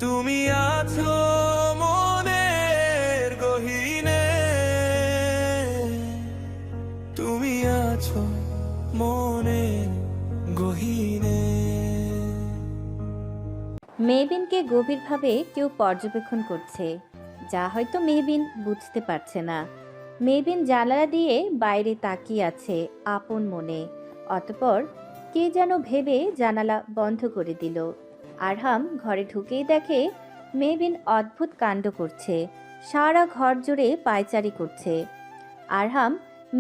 তুমি আছো মনের গহীনে, তুমি আছো মনের গহীনে। মেহবিনকে গভীরভাবে কেউ পর্যবেক্ষণ করছে, যা হয়তো মেহবিন বুঝতে পারছে না। মেহবিন জানালা দিয়ে বাইরে তাকিয়ে আছে আপন মনে। অতঃপর কে যেন ভেবে জানালা বন্ধ করে দিল। আরহাম ঘরে ঢুকেই দেখে মেহবিন অদ্ভুত কাণ্ড করছে, সারা ঘর জুড়ে পায়চারি করছে। আরহাম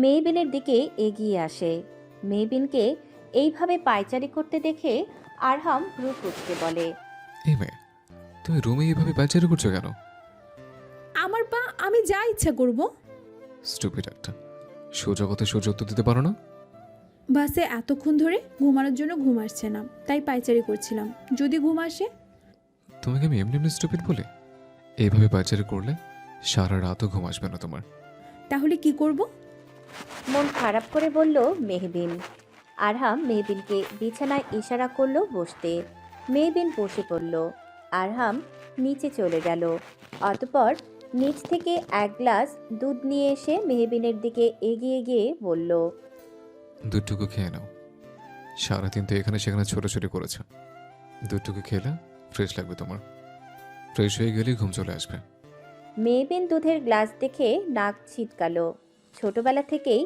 মেহবিনের দিকে এগিয়ে আসে। মেহবিনকে এইভাবে পায়চারি করতে দেখে আরহাম ভ্রু কুঁচকে বলে, এই মেয়ে, তুমি রুমে এইভাবে পায়চারি করছো কেন? আমার পা, আমি যা ইচ্ছা করব। স্টুপিড একটা। সোজা কথা সোজা উত্তর দিতে পারো না? বাসে এতক্ষণ ধরে ঘুমানোর জন্য ঘুম আসছে না, তাই পায়চারি করছিলাম। যদি ঘুম আসে? তোমাকে আমি এমনি এমনি স্টুপিড বলে? এইভাবে পায়চারি করলে সারা রাতও ঘুম আসবে না তোমার। তাহলে কি করব? মন খারাপ করে বলল মেহবিন। আরহাম মেহবিনকে বিছানায় ইশারা করলো বসতে। মেহবিন বসে পড়ল। আরহাম নিচে চলে গেল। অতঃপর নিচ থেকে এক গ্লাস দুধ নিয়ে এসে মেহবিনের দিকে এগিয়ে গিয়ে বলল, দুধটুকু খেয়ে নাও। সারাদিন তো এখানে সেখানে ছোটাছুটি করেছো। দুধটুকু খেলে ফ্রেশ লাগবে তোমার। ফ্রেশ হয়ে গেলেই ঘুম চলে আসবে। মেহবিন দুধের গ্লাস দেখে নাক ছিটকালো। ছোটবেলা থেকেই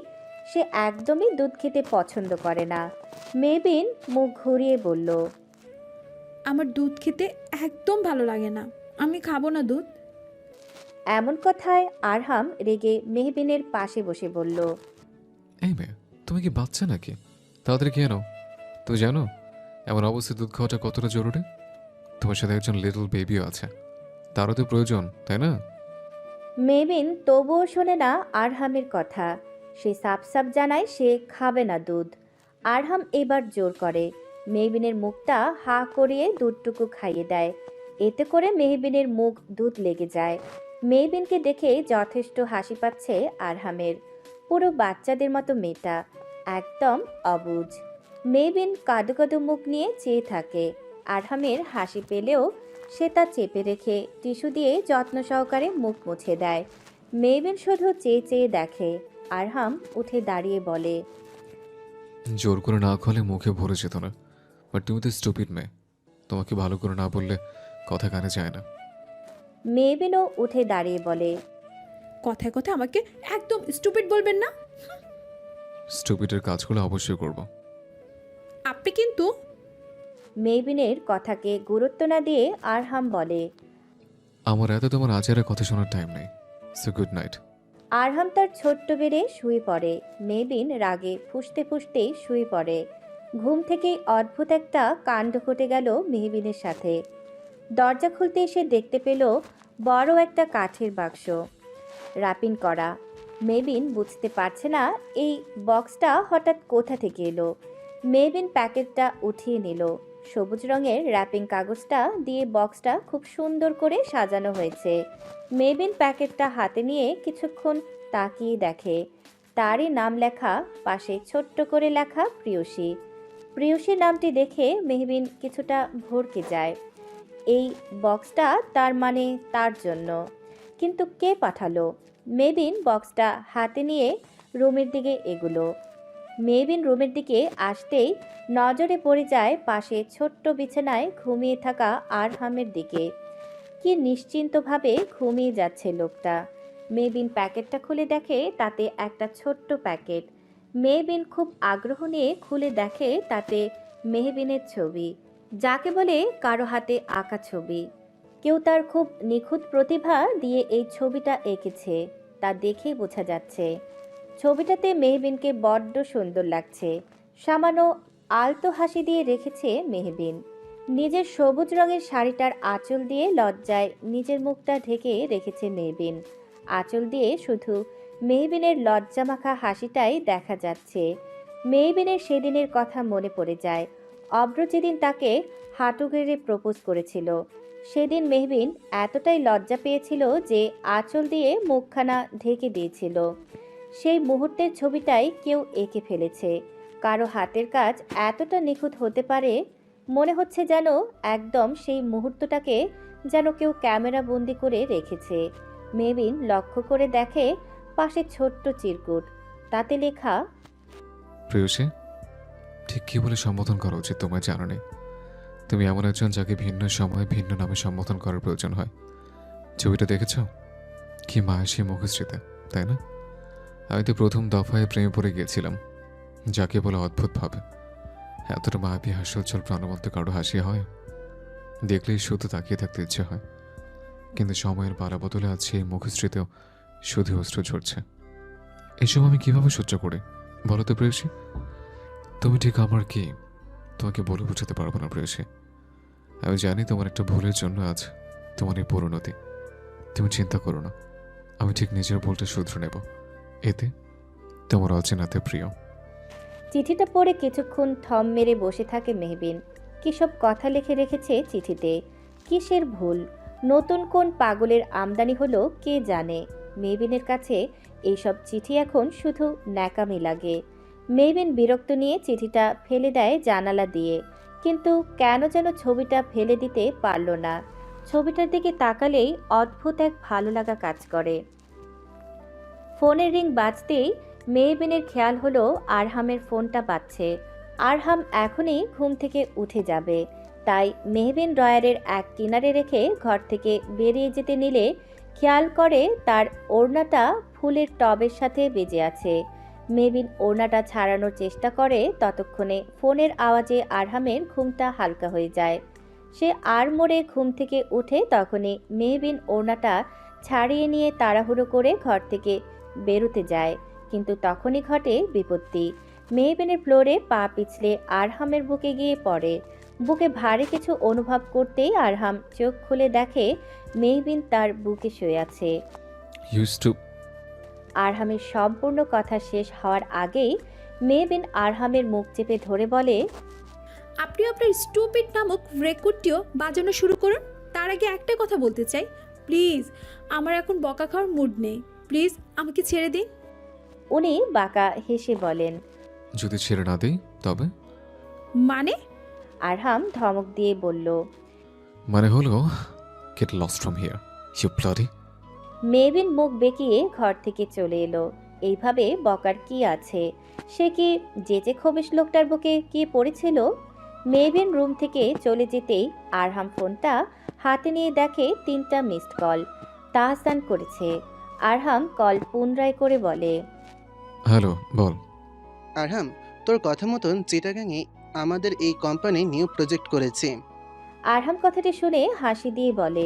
সে একদমই দুধ খেতে পছন্দ করে না। মেহবিন মুখ ঘুরিয়ে বলল, আমার দুধ খেতে একদম ভালো লাগে না, আমি খাবো না দুধ। এমন কথায় আরহাম রেগে মেহবিনের পাশে বসে বলল, এই মেয়ে, তুমি কি বাচ্চা নাকি? তাড়াতাড়ি খেয়ে নাও। তুমি জানো এমন অবস্থায় দুধ খাওয়াটা কতটা জরুরি? তোমার সাথে একজন লিটল বেবিও আছে, তারও তো প্রয়োজন, তাই না? মেহবিন তবুও শোনে না আরহামের কথা। সে সাপ সাপ জানায় সে খাবে না দুধ। আরহাম এবার জোর করে মেহবিনের মুখটা হা করিয়ে দুধটুকু খাইয়ে দেয়। এতে করে মেহবিনের মুখ দুধ লেগে যায়। মেহবিনকে দেখে যথেষ্ট হাসি পাচ্ছে আরহামের। পুরো বাচ্চাদের মতো মেয়েটা একদম অবুঝ। মেহবিন কাঁদো কাঁদো মুখ নিয়ে চেয়ে থাকে। আরহামের হাসি পেলেও সে তা চেপে রেখে টিস্যু দিয়ে যত্ন সহকারে মুখ মুছে দেয়। মেহবিন শুধু চেয়ে চেয়ে দেখে। আরহাম উঠে দাঁড়িয়ে বলে, জোর করে না খাওয়ালে মুখে ভরে যেত না। বাট তুমি তো স্টুপিড মেয়ে, তোমাকে ভালো করে না বললে কথা কানে যায় না। মেহবিনও উঠে দাঁড়িয়ে বলে, কথায় কথায় আমাকে একদম স্টুপিড বলবেন না। স্টুপিডের কাজগুলো অবশ্যই করব। আপনি কিন্তু। মেহবিনের কথাকে গুরুত্ব না দিয়ে আরহাম বলে, আমার এত তোমার আচারের কথা শোনার টাইম নেই। So good night. আরহাম তার ছোট্ট বেডে শুয়ে পড়ে। মেহবিন রাগে ফুঁসতে ফুঁসতে শুয়ে পড়ে। ঘুম থেকেই অদ্ভুত একটা কাণ্ড ঘটে গেল মেহবিনের সাথে। দরজা খুলতে এসে দেখতে পেল বড় একটা কাঠের বাক্স, রাপিন করা। মেহবিন বুঝতে পারছে না এই বক্সটা হঠাৎ কোথা থেকে এলো। মেহবিন প্যাকেটটা উঠিয়ে নিল। সবুজ রঙের র্যাপিং কাগজটা দিয়ে বক্সটা খুব সুন্দর করে সাজানো হয়েছে। মেহবিন প্যাকেটটা হাতে নিয়ে কিছুক্ষণ তাকিয়ে দেখে তারই নাম লেখা, পাশে ছোট্ট করে লেখা প্রিয়সী। প্রিয়সী নামটি দেখে মেহবিন কিছুটা ভড়কে যায়। এই বক্সটা তার মানে তার জন্য। কিন্তু কে পাঠালো? মেহবিন বক্সটা হাতে নিয়ে রুমের দিকে এগুলো। মেহবিন রুমের দিকে আসতেই নজরে পড়ে যায় পাশে ছোট্ট বিছানায় ঘুমিয়ে থাকা আরহামের দিকে। কি নিশ্চিন্তভাবে ঘুমিয়ে যাচ্ছে লোকটা। মেহবিন প্যাকেটটা খুলে দেখে তাতে একটা ছোট্ট প্যাকেট। মেহবিন খুব আগ্রহ নিয়ে খুলে দেখে তাতে মেহবিনের ছবি, যাকে বলে কারো হাতে আঁকা ছবি। কেউ তার খুব নিখুঁত প্রতিভা দিয়ে এই ছবিটা এঁকেছে, তা দেখেই বোঝা যাচ্ছে। ছবিটাতে মেহবিনকে বড্ড সুন্দর লাগছে। সামান্য আলতো হাসি দিয়ে রেখেছে মেহবিন। নিজের সবুজ রঙের শাড়িটার আঁচল দিয়ে লজ্জায় নিজের মুখটা ঢেকে রেখেছে মেহবিন। আঁচল দিয়ে শুধু মেহবিনের লজ্জামাখা হাসিটাই দেখা যাচ্ছে। মেহবিনের সেদিনের কথা মনে পড়ে যায়। অব্র যেদিন তাকে হাঁটু গেড়ে প্রপোজ করেছিল, সেদিন মেহবিন এতটাই লজ্জা পেয়েছিল যে আঁচল দিয়ে মুখখানা ঢেকে দিয়েছিল। সেই মুহূর্তের ছবিটাই কেউ এঁকে ফেলেছে। কারো হাতের কাজ এতটা নিখুঁত হতে পারে, মনে হচ্ছে যেন একদম সেই মুহূর্তটাকে যেন কেউ ক্যামেরা বন্দি করে রেখেছে। মেহবিন লক্ষ্য করে দেখে পাশে ছোট্ট চিরকুট, তাতে লেখা, প্রেয়সী, ঠিক কী বলে সম্বোধন করা উচিত তোমার জানা নেই। তুমি এমন একজন যাকে ভিন্ন সময়ে ভিন্ন নামে সম্বোধন করার প্রয়োজন হয়। ছবিটা দেখেছ? কি মায়াসী মুখশ্রীতে, তাই না? আমি তো প্রথম দফায় প্রেমে পড়ে গিয়েছিলাম, যাকে বলে অদ্ভুতভাবে। এতটা মায়াবী হাস্যোজ্জ্বল প্রাণবন্ত কারো হাসি হয়? দেখলেই শুধু তাকিয়ে থাকতে ইচ্ছে হয়। কিন্তু সময়ের পালা বদলে আজ সেই মুখশ্রীতেও শুধু অশ্রু ঝরছে। এসব আমি কিভাবে সহ্য করি বলো তো প্রেয়সী? তুমি ঠিক আমার কি তোমাকে বলে বোঝাতে পারবো না প্রেয়সী। আমি জানি তোমার একটা ভুলের জন্য আজ তোমার এই পরিণতি। তুমি চিন্তা করো না, আমি ঠিক নিজের ভুলটা শুধরে নেব। এতে তোমার অচেনাতে প্রিয়। চিঠিটা পড়ে কিছুক্ষণ থম মেরে বসে থাকে মেহবিন। কী সব কথা লিখে রেখেছে চিঠিতে? কিসের ভুল? নতুন কোন পাগলের আমদানি হলো কে জানে। মেহবিনের কাছে এইসব চিঠি এখন শুধু ন্যাকামি লাগে। মেহবিন বিরক্ত নিয়ে চিঠিটা ফেলে দেয় জানালা দিয়ে, কিন্তু কেন যেন ছবিটা ফেলে দিতে পারল না। ছবিটার দিকে তাকালেই অদ্ভুত এক ভালো লাগা কাজ করে। ফোনের রিং বাজতেই মেহবিনের খেয়াল হলো আরহামের ফোনটা বাজছে। আরহাম এখনই ঘুম থেকে উঠে যাবে, তাই মেহবিন ড্রয়ারের এক কিনারে রেখে ঘর থেকে বেরিয়ে যেতে নিলে খেয়াল করে তার ওড়নাটা ফুলের টবের সাথে বেজে আছে। মেহবিন ওড়নাটা ছাড়ানোর চেষ্টা করে, ততক্ষণে ফোনের আওয়াজে আরহামের ঘুমটা হালকা হয়ে যায়। সে আর মোড়ে ঘুম থেকে উঠে তখনই মেহবিন ওড়নাটা ছাড়িয়ে নিয়ে তাড়াহুড়ো করে ঘর থেকে বেরোতে যায়, কিন্তু তখনই ঘটে বিপত্তি। মেহবিনের ফ্লোরে পা পিছলে আরহামের বুকে গিয়ে পড়ে। বুকে ভারী কিছু অনুভব করতেই আরহাম চোখ খুলে দেখে মেহবিন তার বুকে শুয়ে আছে। আরহামের সম্পূর্ণ কথা শেষ হওয়ার আগেই মেহবিন আরহামের মুখ চেপে ধরে বলে, আপনি আপনার স্টুপিড নামক রেকর্ডটিও বাজানো শুরু করুন। তার আগে একটা কথা বলতে চাই, প্লিজ, আমার এখন বকা খাওয়ার মুড নেই। প্লিজ আমাকে ছেড়ে দিন। উনি বাঁকা হেসে বলেন, যদি ছেড়ে না দিই তবে? মানে? আরহাম ধমক দিয়ে বলল। মানে হলো get lost from here you bloody. Mehbin মুখ বেঁকিয়ে ঘর থেকে চলে এলো। এইভাবে বকার কি আছে? সে কি যেচে খবিশ লোকটার বুকে কি পড়েছিল? মেহবিন রুম থেকে চলে যেতেই আরহাম ফোনটা হাতে নিয়ে দেখে 3টা মিসড কল তাহসান করেছে। আরহাম কল পুনরায় করে বলে, হ্যালো, বল। আরহাম, তোর কথা মতন চিটাগাংয়ে আমাদের এই কোম্পানি নিউ প্রজেক্ট করেছে। আরহাম কথাটি শুনে হাসি দিয়ে বলে,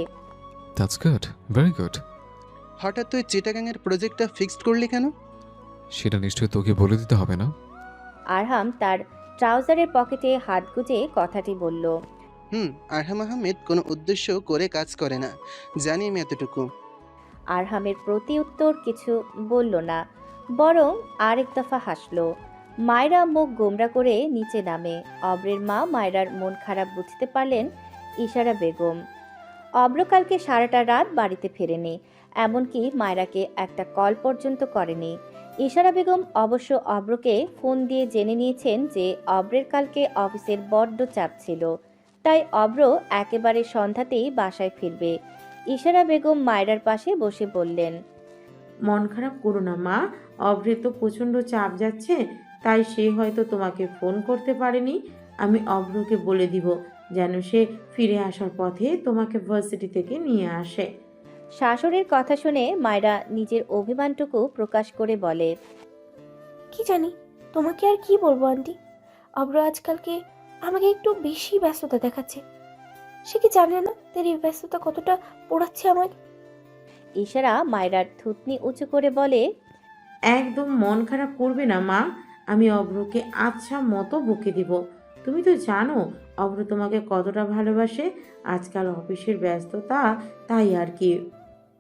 দ্যাটস গুড, ভেরি গুড। হঠাৎ তুই চিটাগাংয়ের প্রজেক্টটা ফিক্সড করলি কেন? সেটা নিশ্চয়ই তোকে বলে দিতে হবে না? আরহাম তার ট্রাউজারের পকেটে হাত গুজে কথাটি বলল। আরহাম আহমেদ কোনো উদ্দেশ্য করে কাজ করে না, জানি আমি এতটুকু। আরহামের প্রতি উত্তর কিছু বলল না, বরং আরেক দফা হাসল। মায়রা মুখ গোমরা করে নিচে নামে। অব্রের মা মায়রার মন খারাপ বুঝতে পারলেন ইশারা বেগম। অব্র কালকে সারাটা রাত বাড়িতে ফেরেনি, এমনকি মায়রাকে একটা কল পর্যন্ত করেনি। ইশারা বেগম অবশ্য অব্রকে ফোন দিয়ে জেনে নিয়েছেন যে অব্রের কালকে অফিসের বড্ড চাপ ছিল, তাই অব্র একেবারে সন্ধ্যাতেই বাসায় ফিরবে। ইশারা বেগম মায়রার পাশে বসে বললেন, মন খারাপ করো না মা, অভ্রে তো প্রচণ্ড চাপ যাচ্ছে, তাই সে হয়তো তোমাকে ফোন করতে পারেনি। আমি অভ্রকে বলে দিব যেন সে ফিরে আসার পথে তোমাকে ভার্সিটি থেকে নিয়ে আসে। শাশুড়ির কথা শুনে মায়রা নিজের অভিমানটুকু প্রকাশ করে বলে, কি জানি তোমাকে আর কি বলবো আন্টি, অব্র আজকালকে আমাকে একটু বেশি ব্যস্ততা দেখাচ্ছে। সে কি জানে না তার এই ব্যস্ততা কতটা পোড়াচ্ছে আমাকে? ইশারা মায়রার থুতনি উঁচু করে বলে, একদম মন খারাপ করবে না মা, আমি অভ্রকে আচ্ছা মতো বকে দিব। তুমি তো জানো অভ্র তোমাকে কতটা ভালোবাসে। আজকাল অফিসের ব্যস্ততা, তাই আর কি।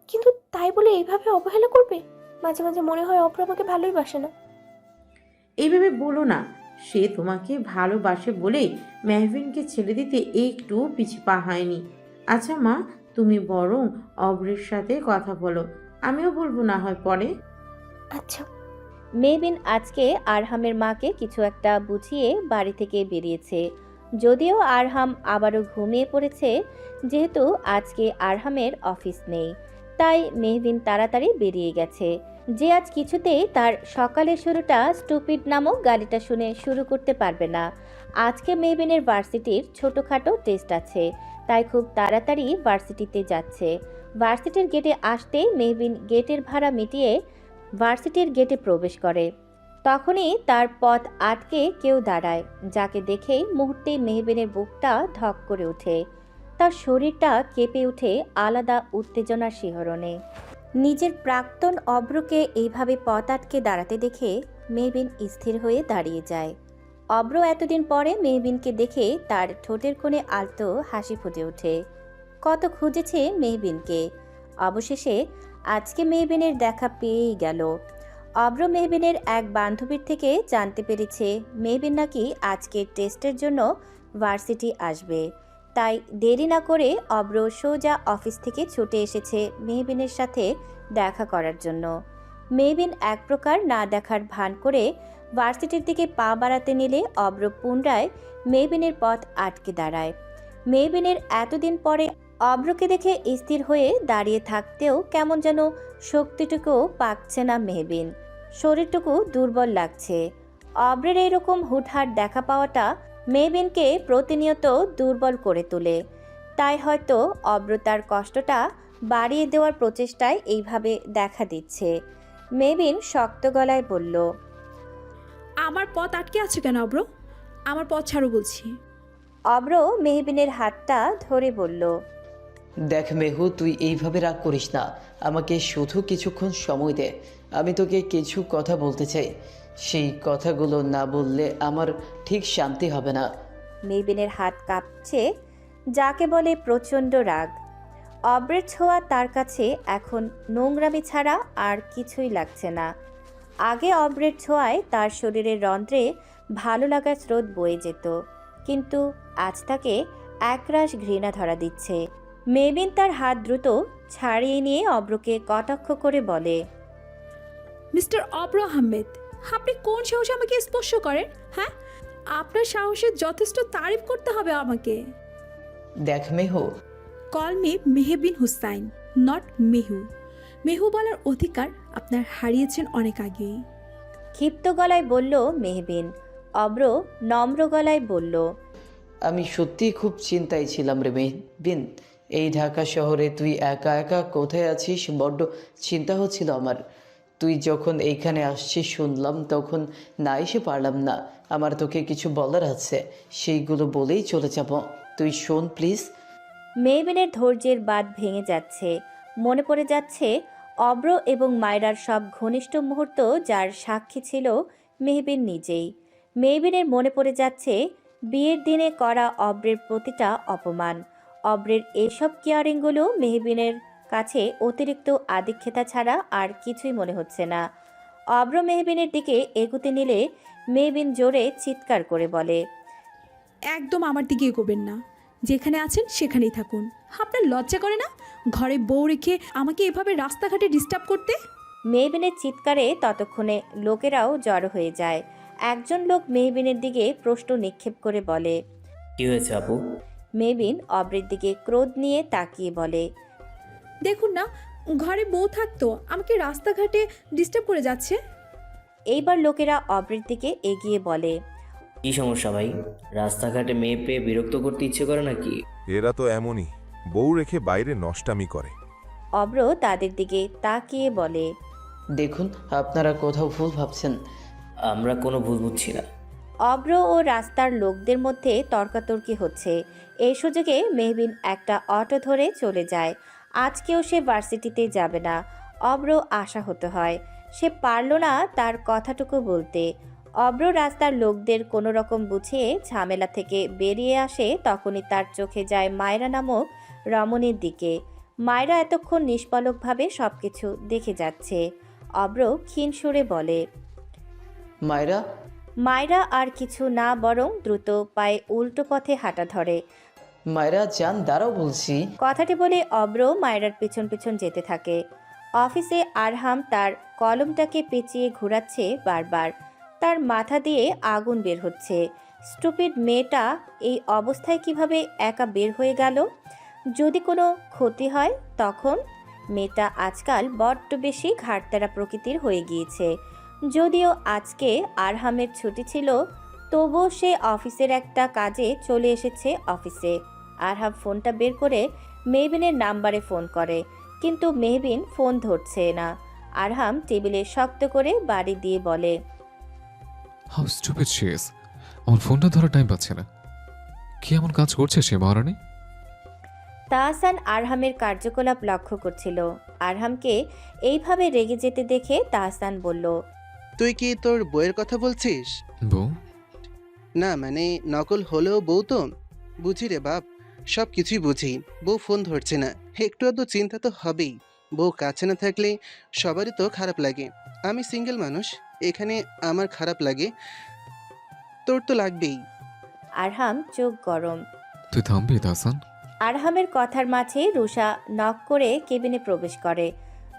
কিন্তু তাই বলে এইভাবে অবহেলা করবে? মাঝে মাঝে মনে হয় অব্র আমাকে ভালোই বাসে না। এইভাবে বলো না, সে তোমাকে ভালোবাসে বলেই মেহবিনকে ছেড়ে দিতে একটু পিছু পা হয়নি। আচ্ছা মা, তুমি বরং অভ্রের সাথে কথা বলো, আমিও বলবো না হয় পরে। আচ্ছা। মেহবিন আজকে আরহামের মাকে কিছু একটা বুঝিয়ে বাড়ি থেকে বেরিয়েছে। যদিও আরহাম আবারও ঘুমিয়ে পড়েছে, যেহেতু আজকে আরহামের অফিস নেই, তাই মেহবিন তাড়াতাড়ি বেরিয়ে গেছে। যে আজ কিছুতেই তার সকালের শুরুটা স্টুপিড নামক গালিটা শুনে শুরু করতে পারবে না। আজকে মেহবিনের ভার্সিটির ছোটোখাটো টেস্ট আছে, তাই খুব তাড়াতাড়ি ভার্সিটিতে যাচ্ছে। ভার্সিটির গেটে আসতেই মেহবিন গেটের ভাড়া মিটিয়ে ভার্সিটির গেটে প্রবেশ করে। তখনই তার পথ আটকে কেউ দাঁড়ায়, যাকে দেখেই মুহূর্তেই মেহবিনের বুকটা ধক করে ওঠে। তার শরীরটা কেঁপে ওঠে আলাদা উত্তেজনার শিহরণে। নিজের প্রাক্তন অব্রকে এইভাবে পথ আটকে দাঁড়াতে দেখে মেহবিন স্থির হয়ে দাঁড়িয়ে যায়। অব্র এতদিন পরে মেহবিনকে দেখে তার ঠোঁটের কোণে আলতো হাসি ফুটে ওঠে। কত খুঁজেছে মেহবিনকে, অবশেষে আজকে মেহবিনের দেখা পেয়েই গেল। অব্র মেহবিনের এক বান্ধবীর থেকে জানতে পেরেছে মেহবিন নাকি আজকের টেস্টের জন্য ভার্সিটি আসবে, তাই দেরি না করে অব্র সোজা অফিস থেকে ছুটে এসেছে মেহবিনের সাথে দেখা করার জন্য। মেহবিন এক প্রকার না দেখার ভান করে ভার্সিটির দিকে পা বাড়াতে নিলে অব্র পুনরায় মেহবিনের পথ আটকে দাঁড়ায়। মেহবিনের এতদিন পরে অব্রকে দেখে স্থির হয়ে দাঁড়িয়ে থাকতেও কেমন যেন শক্তিটুকু পাচ্ছে না মেহবিন, শরীরটুকু দুর্বল লাগছে। অব্রের এইরকম হুটহাট দেখা পাওয়াটা মেহবিনকে প্রতিনিয়ত দুর্বল করে তোলে, তাই হয়তো অব্র তার কষ্টটা বাড়িয়ে দেওয়ার প্রচেষ্টায় এইভাবে দেখা দিচ্ছে। মেহবিন শক্ত গলায় বলল, আমার পথ আটকে আছে কেন অব্র? আমার পথ ছাড়ো বলছি। অব্র মেহবিনের হাতটা ধরে বলল, দেখ মেহু, তুই এইভাবে রাগ করিস না, আমাকে শুধু কিছুক্ষণ সময় দে। আমি তোকে কিছু কথা বলতে চাই, সেই কথাগুলো না বললে আমার ঠিক শান্তি হবে না। মেহবিনের হাত কাঁপছে, যাকে বলে প্রচণ্ড রাগ। অব্রের ছোঁয়া তার কাছে এখন নোংরামি ছাড়া আর কিছুই লাগছে না। আগে অব্রের ছোঁয়ায় তার শরীরের রন্ধ্রে ভালো লাগার স্রোত বয়ে যেত, কিন্তু আজ তাকে একরাশ ঘৃণা ধরা দিচ্ছে। মেহবিন তার হাত দ্রুত ছাড়িয়ে নিয়ে অব্রকে কটাক্ষ করে বলে, মিস্টার অব্র আহমেদ, আপনি কোন সাহসে আমাকে স্পর্শ করেন? হ্যাঁ, আপনার সাহসের যথেষ্ট তারিফ করতে হবে আমাকে। দেখ Mehu, call me Mehbin Hussain, not Mehu. Mehu বলার অধিকার আপনার হারিয়েছেন অনেক আগেই। ক্ষিপ্ত গলায় বলল মেহবিন। অব্র নম্র গলায় বলল, আমি সত্যিই খুব চিন্তায় ছিলাম রে মেহবিন। এই ঢাকা শহরে তুই একা একা কোথায় আছিস, বড্ড চিন্তা হচ্ছিল আমার। তুই যখন এইখানে আসছিস শুনলাম, তখন না এসে পারলাম না। আমার তোকে কিছু বলার আছে, সেইগুলো বলেই চলে যাব। তুই শোন প্লিজ। মেহবিনের ধৈর্যের বাঁধ ভেঙে যাচ্ছে। মনে পড়ে যাচ্ছে অব্র এবং মায়রার সব ঘনিষ্ঠ মুহূর্ত, যার সাক্ষী ছিল মেহবিন নিজেই। মেহবিনের মনে পড়ে যাচ্ছে বিয়ের দিনে করা অব্রের প্রতিটা অপমান। অব্রের এসব কেয়ারিংগুলো মেহবিনের কাছে অতিরিক্ত আদিক্ষেতা ছাড়া আর কিছুই মনে হচ্ছে না। অব্র মেহবিনের দিকে এগুতে নিলে মেহবিন জোরে চিৎকার করে বলে, একদম আমার দিকে এগোবেন না, যেখানে আছেন সেখানেই থাকুন। আপনার লজ্জা করে না ঘরে বউ রেখে আমাকে এভাবে রাস্তাঘাটে ডিস্টার্ব করতে? মেহবিনের চিৎকারে ততক্ষণে লোকেরাও জড়ো হয়ে যায়। একজন লোক মেহবিনের দিকে প্রশ্ন নিক্ষেপ করে বলে, কি হয়েছে আপু? মেহবিন অব্রের দিকে ক্রোধ নিয়ে তাকিয়ে বলে, দেখুন না, ঘরে বউ থাকতো আমাকে রাস্তাঘাটে ডিস্টার্ব করে যাচ্ছে। এইবার লোকেরা অব্রের দিকে এগিয়ে বলে, কি সমস্যা ভাই? রাস্তাঘাটে মেয়ে পেয়ে বিরক্ত করতে ইচ্ছে করে নাকি? এরা তো এমনই, বউ রেখে বাইরে নষ্টামি করে। অব্র তাদের দিকে তাকিয়ে বলে, দেখুন, আপনারা কোথাও ভুল ভাবছেন। আমরা কোনো ভুল বুঝছি না। অব্র ও রাস্তার লোকদের মধ্যে তর্কাতর্কি হচ্ছে। এই সুযোগে মেহবিন একটা অটো ধরে চলে যায়। আজকেও সে ভার্সিটিতে যাবে না। অব্র আশাহত হয়, সে পারল না তার কথাটুকু বলতে। অব্র রাস্তার লোকদের কোনো রকম বুঝিয়ে ঝামেলা থেকে বেরিয়ে আসে। তখনই তার চোখে যায় মায়রা নামক রমণীর দিকে। মায়রা এতক্ষণ নিষ্পলকভাবে সব কিছু দেখে যাচ্ছে। অব্র ক্ষীণ সুরে বলে, মায়রা। মায়রা আর কিছু না, বরং দ্রুত পায়ে উল্টো পথে হাঁটা ধরে। মায়রা জান, দাঁড়াও বলছি। কথাটি বলে অব্র মায়রার পিছন পিছন যেতে থাকে। অফিসে আরহাম তার কলমটাকে পেঁচিয়ে ঘোরাচ্ছে বারবার। তার মাথা দিয়ে আগুন বের হচ্ছে। স্টুপিড মেয়েটা এই অবস্থায় কিভাবে একা বের হয়ে গেল? যদি কোনো ক্ষতি হয় তখন? মেয়েটা আজকাল বড্ড বেশি ঘাড়তেরা প্রকৃতির হয়ে গিয়েছে। যদিও আজকে আরহামের ছুটি ছিল, তবুও সে অফিসের একটা কাজে চলে এসেছে অফিসে। আরহাম ফোনটা বের করে মেহবিনের নাম্বারে ফোন করে, কিন্তু মেহবিন ফোন ধরছে না। আরহাম টেবিলে শক্ত করে বাড়ি দিয়ে বলে, হাউ স্টুপিড শি ইজ। আমার ফোনটা ধরার টাইম পাচ্ছে না। কি এমন কাজ করছে সে মহারানী? তাহসান আরহামের কার্যকলাপ লক্ষ্য করছিল। আরহামকে এইভাবে রেগে যেতে দেখে তাহসান বলল, তুই কি তোর বউয়ের কথা বলছিস? বউ? না মানে নকল হলেও বউ তো। বুঝি রে বাপ, সব কিছুই বুঝি। বউ ফোন ধরছে না, একটু আধটু চিন্তা তো হবেই। বউ কাছে না থাকলে সবারই তো খারাপ লাগে। আমি সিঙ্গেল মানুষ, এখানে আমার খারাপ লাগে, তোর তো লাগবেই। আরহাম চোখ গরম। তুই থামবি তাহসান? আরহামের কথার মাঝে রুষা নক করে কেবিনে প্রবেশ করে।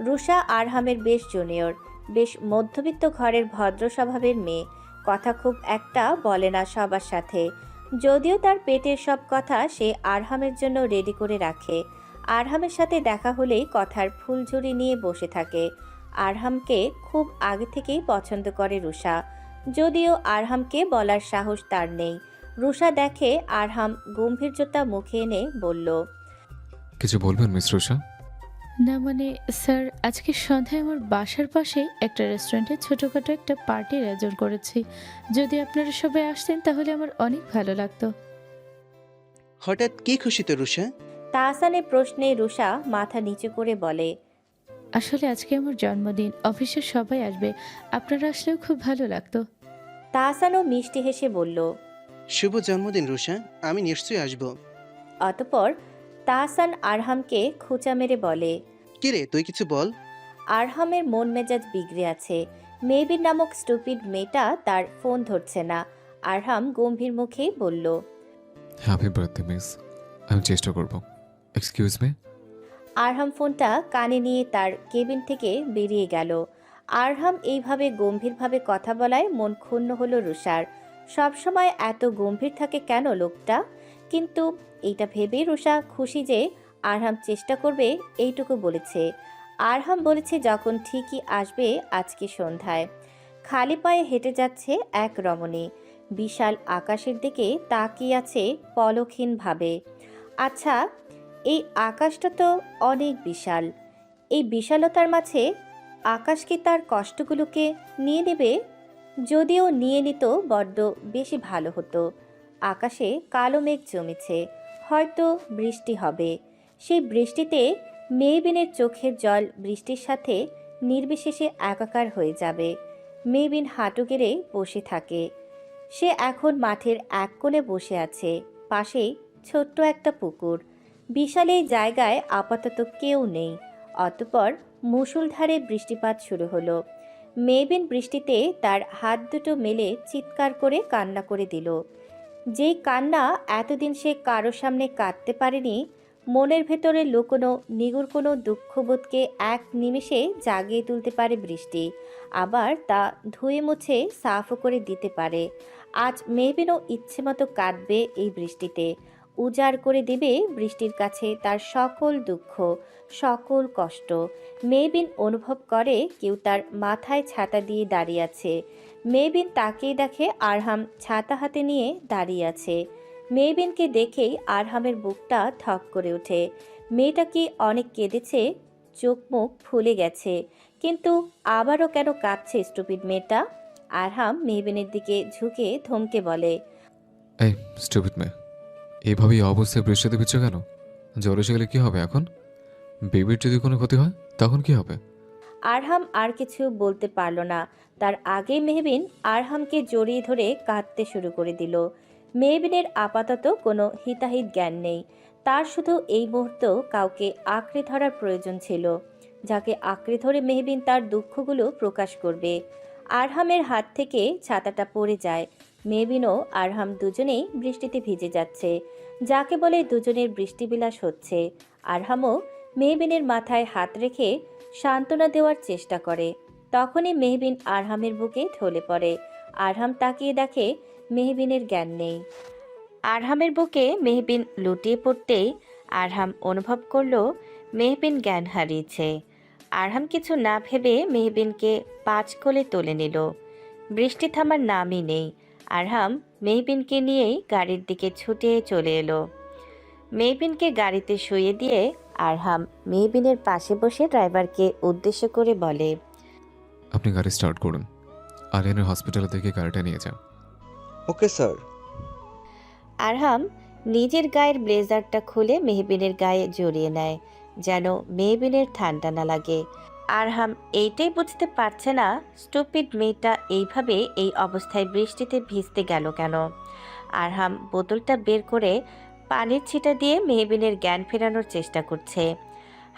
রুষা আরহামের বেশ জুনিয়র, বেশ মধ্যবিত্ত ঘরের ভদ্র স্বভাবের মেয়ে। কথা খুব একটা বলে না সবার সাথে, যদিও তার পেটের সব কথা সে আরহামের জন্য রেডি করে রাখে। আরহামের সাথে দেখা হলেই কথার ফুলঝুরি নিয়ে বসে থাকে। আরহামকে খুব আগে থেকেই পছন্দ করে রুষা, যদিও আরহামকে বলার সাহস তার নেই। রুষা দেখে আরহাম গম্ভীর্যতা মুখে এনে বলল, কিছু বলবেন মিস রুষা? না মানে স্যার, আজকে সন্ধ্যায় আমার বাসার পাশে একটা রেস্টুরেন্টে ছোটোখাটো একটা পার্টির আয়োজন করেছি। যদি আপনারা সবাই আসতেন তাহলে আমার অনেক ভালো লাগতো। হঠাৎ কি খুশি তো রুষা? তাহসানের প্রশ্নে রুষা মাথা নিচু করে বলে, আসলে আজকে আমার জন্মদিন, অফিসের সবাই আসবে, আপনারা আসলেও খুব ভালো লাগতো। তাহসানও মিষ্টি হেসে বলল। শুভ জন্মদিন রুষা, আমি নিশ্চয়ই আসবো। অতঃপর তাহসান আরহামকে খোঁচা মেরে বলে, কিরে তুই কিছু বল। আরহামের মন মেজাজ বিগড়ে আছে। মেহবিন নামক স্টুপিড মেয়েটা তার ফোন ধরছে না। আরহাম গম্ভীর মুখে বলল, হ্যাপি বার্থডে মিস। আমি চেষ্টা করব। Excuse me. আরহাম ফোনটা কানে নিয়ে তার কেবিন থেকে বেরিয়ে গেল। আরহাম এইভাবে গম্ভীরভাবে কথা বলায় মন ক্ষুণ্ণ হলো রুষার। সবসময় এত গম্ভীর থাকে কেন লোকটা? কিন্তু এইটা ভেবেই রুষা খুশি যে আরহাম চেষ্টা করবে, এইটুকু বলেছে। আরহাম বলেছে যখন ঠিকই আসবে আজকে সন্ধ্যায়। খালি পায়ে হেঁটে যাচ্ছে এক রমণী, বিশাল আকাশের দিকে তাকিয়ে আছে পলকহীনভাবে। আচ্ছা, এই আকাশটা তো অনেক বিশাল। এই বিশালতার মাঝে আকাশ কি তার কষ্টগুলোকে নিয়ে নেবে? যদিও নিয়ে নিত বড্ড বেশি ভালো হতো। আকাশে কালো মেঘ জমেছে, হয়তো বৃষ্টি হবে। সেই বৃষ্টিতে মেহবিনের চোখের জল বৃষ্টির সাথে নির্বিশেষে একাকার হয়ে যাবে। মেহবিন হাঁটু গেড়ে বসে থাকে। সে এখন মাঠের এক কোণে বসে আছে, পাশেই ছোট্ট একটা পুকুর। বিশাল এই জায়গায় আপাতত কেউ নেই। অতঃপর মুষলধারে বৃষ্টিপাত শুরু হলো। মেহবিন বৃষ্টিতে তার হাত দুটো মেলে চিৎকার করে কান্না করে দিল। যেই কান্না এতদিন সে কারো সামনে কাঁদতে পারেনি। মনের ভেতরে লুকোনো নিগুড় কোনো দুঃখবোধকে এক নিমেষে জাগিয়ে তুলতে পারে বৃষ্টি, আবার তা ধুয়ে মুছে সাফও করে দিতে পারে। আজ মেহবিনও ইচ্ছে মতো কাঁদবে এই বৃষ্টিতে, উজাড় করে দিবে বৃষ্টির কাছে তার সকল দুঃখ, সকল কষ্ট। মেহবিন অনুভব করে কেউ তার মাথায় ছাতা দিয়ে দাঁড়িয়ে আছে। মেহবিন তাকিয়ে দেখে আরহাম ছাতা হাতে নিয়ে দাঁড়িয়ে আছে। মেহবিনকে দেখেই আরহামের বুকটা ঠক করে ওঠে। মেয়েটা কি অনেক কেঁদেছে, চোখ মুখ ফুলে গেছে, কিন্তু আবারও কেন কাঁদছে স্টুপিড মেয়েটা? আরহাম মেহবিনের দিকে ঝুঁকে ধমকে বলে, এই স্টুপিড মেয়ে, এইভাবেই অবস্থায় বৃষ্টিতে ভিজছো কেন? জ্বর এসে গেলে কী হবে এখন? বেবির যদি কোনো ক্ষতি হয় তখন কি হবে? আরহাম আর কিছু বলতে পারল না। তার আগে মেহবিন আরহামকে জড়িয়ে ধরে কাঁদতে শুরু করে দিল। মেহবিনের আপাতত কোনো হিতাহিত জ্ঞান নেই। তার শুধু এই মুহূর্তে কাউকে আঁকড়ে ধরার প্রয়োজন ছিল, যাকে আঁকড়ে ধরে মেহবিন তার দুঃখগুলো প্রকাশ করবে। আরহামের হাত থেকে ছাতাটা পড়ে যায়। মেহবিনও আরহাম দুজনেই বৃষ্টিতে ভিজে যাচ্ছে, যাকে বলে দুজনের বৃষ্টিবিলাস হচ্ছে। আরহামও মেহবিনের মাথায় হাত রেখে সান্ত্বনা দেওয়ার চেষ্টা করে। তখনই মেহবিন আরহামের বুকে ঢলে পড়ে। আরহাম তাকিয়ে দেখে মেহবিনের জ্ঞান নেই। আরহামের বুকে মেহবিন লুটিয়ে পড়তেই আরহাম অনুভব করলো মেহবিন জ্ঞান হারিয়েছে। আরহাম কিছু না ভেবে মেহবিনকে 5 কোলে তুলে নিল। বৃষ্টি থামার নামই নেই। আরহাম মেহবিনকে নিয়েই গাড়ির দিকে ছুটে চলে এলো। মেহবিনকে গাড়িতে শুইয়ে দিয়ে আরহাম মেহবিনের পাশে বসে ড্রাইভারকে উদ্দেশ্য করে বলে, আপনি গাড়ি স্টার্ট করুন, আরিয়ানের হসপিটালে থেকে গাড়িটা নিয়ে যান। Okay sir. আরহাম নিজের গায়ের ব্লেজারটা খুলে মেহবিনের গায়ে জড়িয়ে নেয়, যেন মেহবিনের ঠান্ডা না লাগে। আরহাম এইটাই বুঝতে পারছে না স্টুপিড মেয়েটা এইভাবে এই অবস্থায় বৃষ্টিতে ভিজতে গেল কেন। আরহাম বোতলটা বের করে পানির ছিটা দিয়ে মেহবিনের জ্ঞান ফেরানোর চেষ্টা করছে।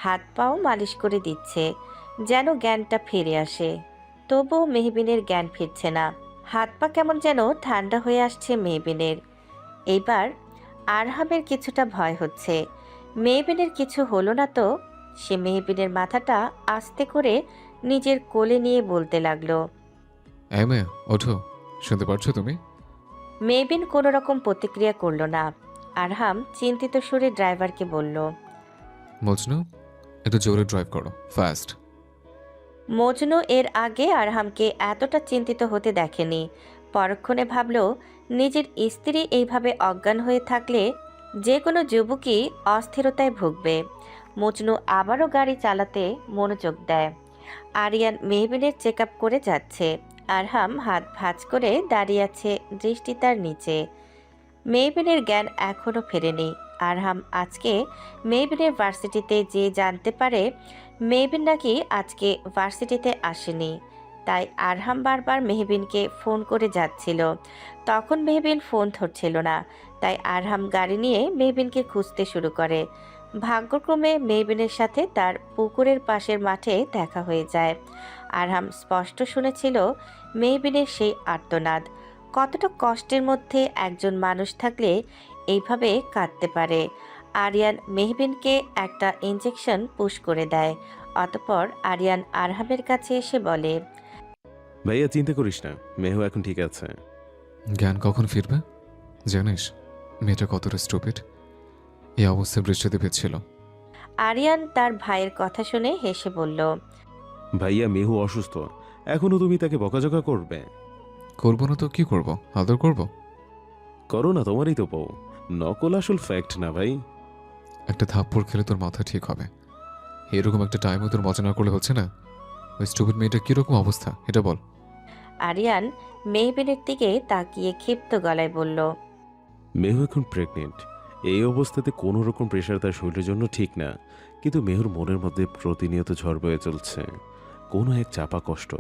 হাত পাও মালিশ করে দিচ্ছে যেন জ্ঞানটা ফিরে আসে। তবুও মেহবিনের জ্ঞান ফিরছে না। হাত পা কেমন যেন ঠান্ডা হয়ে আসছে মেহবিনের। এইবার আরহামের কিছুটা ভয় হচ্ছে, মেহবিনের কিছু হলো না তো। সে মেহবিনের মাথাটা আস্তে করে নিজের কোলে নিয়ে বলতে লাগলো, এই মেয়ে ওঠো, শুনতে পারছো তুমি? মেহবিন কোনো রকম প্রতিক্রিয়া করলো না। আরহাম চিন্তিত সুরে ড্রাইভারকে বলল, মজনু, একটু জোরে ড্রাইভ করো, ফাস্ট। মজনু এর আগে আরহামকে এতটা চিন্তিত হতে দেখেনি। পরক্ষণে ভাবল নিজের স্ত্রী এইভাবে অজ্ঞান হয়ে থাকলে যে কোনো যুবকই অস্থিরতায় ভুগবে। মজনু আবারও গাড়ি চালাতে মনোযোগ দেয়। আরিয়ান মেহবিনের চেক আপ করে যাচ্ছে। আরহাম হাত ভাঁজ করে দাঁড়িয়ে আছে দৃষ্টি তার নিচে। মেহবিনের জ্ঞান এখনও ফেরেনি। আরহাম আজকে মেহবিনের ভার্সিটিতে যে জানতে পারে মেহবিন নাকি আজকে ভার্সিটিতে আসেনি, তাই আরহাম বারবার মেহবিনকে ফোন করে যাচ্ছিল। তখন মেহবিন ফোন ধরছিল না, তাই আরহাম গাড়ি নিয়ে মেহবিনকে খুঁজতে শুরু করে। ভাগ্যক্রমে মেহবিনের সাথে তার পুকুরের পাশের মাঠে দেখা হয়ে যায়। আরহাম স্পষ্ট শুনেছিল মেহবিনের সেই আর্তনাদ। কতটা কষ্টের মধ্যে একজন মানুষ থাকলে এইভাবে কাঁদতে পারে। আরিয়ান মেহবিনকে একটা ইনজেকশন পুশ করে দেয়। অতঃপর আরিয়ান আরহামের কাছে এসে বলে, ভাইয়া চিন্তা করিস না, মেহু এখন ঠিক আছে। জ্ঞান কখন ফিরবে জানিস? মেয়েটা কতটা স্টুপিড, এই অবস্থায় বৃষ্টিতে ভিজছিল। আরিয়ান তার ভাইয়ের কথা শুনে হেসে বলল, ভাইয়া মেহু অসুস্থ, এখনো তুমি তাকে বকাঝকা করবে? করবো না তো কি করব, আদর করব। করো না, তোমারই তো বউ। নকল আসল ফ্যাক্ট না ভাই। একটা থাপ্পড় খেলে তোর মাথা ঠিক হবে। এরকম একটা টাইমও তোর মজা না করলে হচ্ছে না। ওই স্টুপিড মেয়েটা কিরকম অবস্থা এটা বল। আরিয়ান মেহবিনের দিকে তাকিয়ে ক্ষিপ্ত গলায় বলল, মেহু এখন প্রেগনেন্ট। এই অবস্থাতে কোনো রকম প্রেশার তার শরীরের জন্য ঠিক না। কিন্তু মেহুর মনের মধ্যে প্রতিনিয়ত ঝড় বয়ে চলছে কোনো এক চাপা কষ্ট,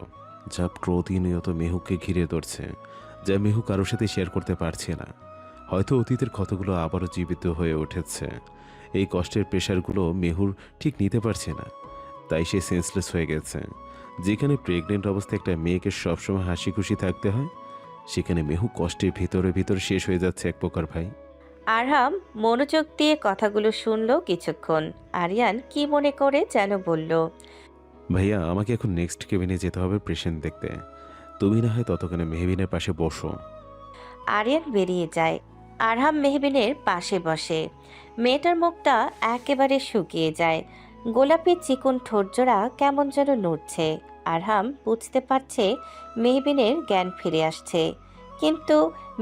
যা প্রতিনিয়ত মেহুকে ঘিরে ধরছে, যা মেহু কারোর সাথে শেয়ার করতে পারছে না। হয়তো অতীতের ক্ষতগুলো আবারও জীবিত হয়ে উঠেছে। এই কষ্টের প্রেশারগুলো মেহুর ঠিক নিতে পারছে না, তাই সে সেন্সলেস হয়ে গেছে। যেখানে প্রেগনেন্ট অবস্থায় একটা মেয়েকে সবসময় হাসি খুশি থাকতে হয়, সেখানে মেহু কষ্টের ভিতরে ভিতরে শেষ হয়ে যাচ্ছে এক প্রকার ভাই। আরহাম মনোযোগ দিয়ে কথাগুলো শুনল কিছুক্ষণ। আরিয়ান কি মনে করে যেন বলল, ভাইয়া আমাকে এখন নেক্সট কেবিনে যেতে হবে পেশেন্ট দেখতে। তুমি না হয় ততক্ষণে মেহবিনের পাশে বসো। আরিয়ান বেরিয়ে যায়। আরহাম মেহবিনের পাশে বসে। মেয়েটার মুখটা একেবারে শুকিয়ে যায়। গোলাপি চিকন ঠোঁটজোড়া কেমন যেন নড়ছে। আরহাম বুঝতে পারছে মেহবিনের জ্ঞান ফিরে আসছে, কিন্তু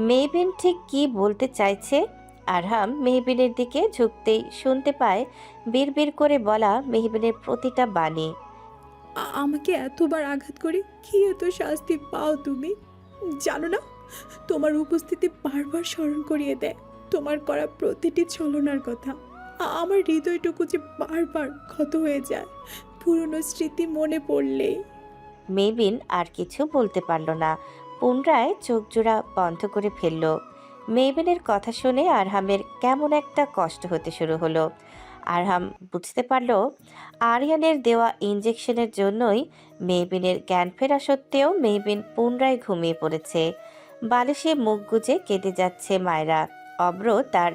মেহবিন ঠিক কি বলতে চাইছে। আরহাম মেহবিনের দিকে ঝুঁকতেই শুনতে পায় বিড়বিড় করে বলা মেহবিনের প্রতিটা বাণী। আমাকে এতবার আঘাত করে কি এত শাস্তি পাও তুমি? জানো না, তোমার উপস্থিতি বারবার স্মরণ করিয়ে দেয় তোমার করা প্রতিটি ছলনার কথা। আমার হৃদয়টুকু যে বারবার ক্ষত হয়ে যায় পুরনো স্মৃতি মনে পড়লেই। মেহবিন আর কিছু বলতে পারল না, পুনরায় চোখ জোড়া বন্ধ করে ফেলল। মেহবিনের কথা শুনে আরহামের কেমন একটা কষ্ট হতে শুরু হলো। আরহাম বুঝতে পারল আরিয়ানের দেওয়া ইনজেকশনের জন্যই মেহবিনের জ্ঞান ফেরা সত্ত্বেও মেহবিন পুনরায় ঘুমিয়ে পড়েছে। বালিশে মুখ গুজে কেটে যাচ্ছে মায়রা। অব্র তার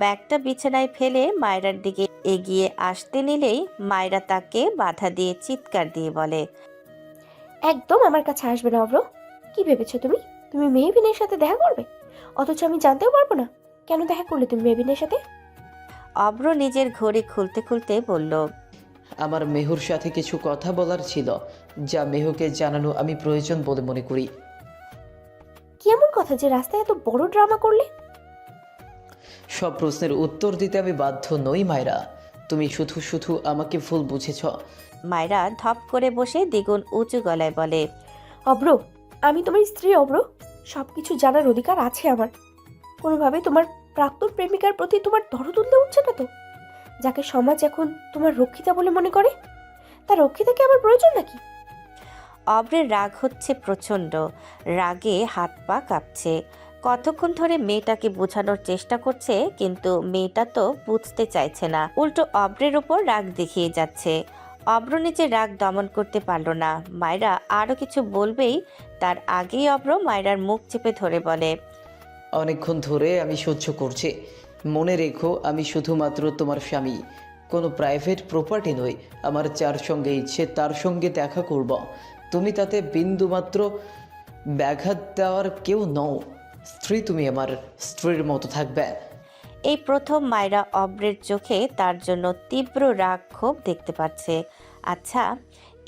ব্যাগটা বিছানায় ফেলে মায়রার দিকে এগিয়ে আসতে নিলেই মায়রা তাকে বাধা দিয়ে চিৎকার দিয়ে বলে, একদম আমার কাছে আসবে না অব্র। কি ভেবেছো তুমি? তুমি মেহবিনের সাথে দেখা করবে? অথচ আমি জানতেও পারবো না? কেন দেখা করলে তুমি মেবিনের সাথে? অব্র নিজের ঘড়ি খুলতে খুলতে বলল, আমার মেহুর সাথে কিছু কথা বলার ছিল, যা মেহুকে জানানো আমি প্রয়োজন বলে মনে করি। কি এমন কথা যে রাস্তায় এত বড় ড্রামা করলে? সব প্রশ্নের উত্তর দিতে আমি বাধ্য নই মায়রা। তুমি শুধু শুধু আমাকে ভুল বুঝেছ। মায়রা ধপ করে বসে দ্বিগুণ উঁচু গলায় বলে, অব্র, আমি তোমার স্ত্রী অব্র। সব কিছু জানার অধিকার আছে আমার। কোনোভাবে তোমার প্রাক্তন প্রেমিকার প্রতি তোমার দরদ উঠলে উঠছে না তো? যাকে সমাজ এখন তোমার রক্ষিতা বলে মনে করে, তার রক্ষিতাকে আমার প্রয়োজন নাকি? অব্রের রাগ হচ্ছে প্রচণ্ড, রাগে হাত পা কাঁপছে। কতক্ষণ ধরে মেয়েটাকে বোঝানোর চেষ্টা করছে, কিন্তু মেয়েটা তো বুঝতে চাইছে না, উল্টো অব্রের ওপর রাগ দেখিয়ে যাচ্ছে। অব্র নিজের রাগ দমন করতে পারল না। মায়রা আরও কিছু বলবেই, তার আগেই অব্র মায়রার মুখ চেপে ধরে বলে, অনেকক্ষণ ধরে আমি সহ্য করছি। মনে রেখো, আমি শুধুমাত্র তোমার স্বামী, কোনো প্রাইভেট প্রপার্টি নই। আমার যার সঙ্গে ইচ্ছে তার সঙ্গে দেখা করব। তুমি তাতে বিন্দুমাত্র ব্যাঘাত দেওয়ার কেউ নও। স্ত্রী তুমি আমার স্ত্রীর মতো থাকবে। এই প্রথম মায়রা অব্রের চোখে তার জন্য তীব্র রাগ ক্ষোভ দেখতে পাচ্ছে। আচ্ছা,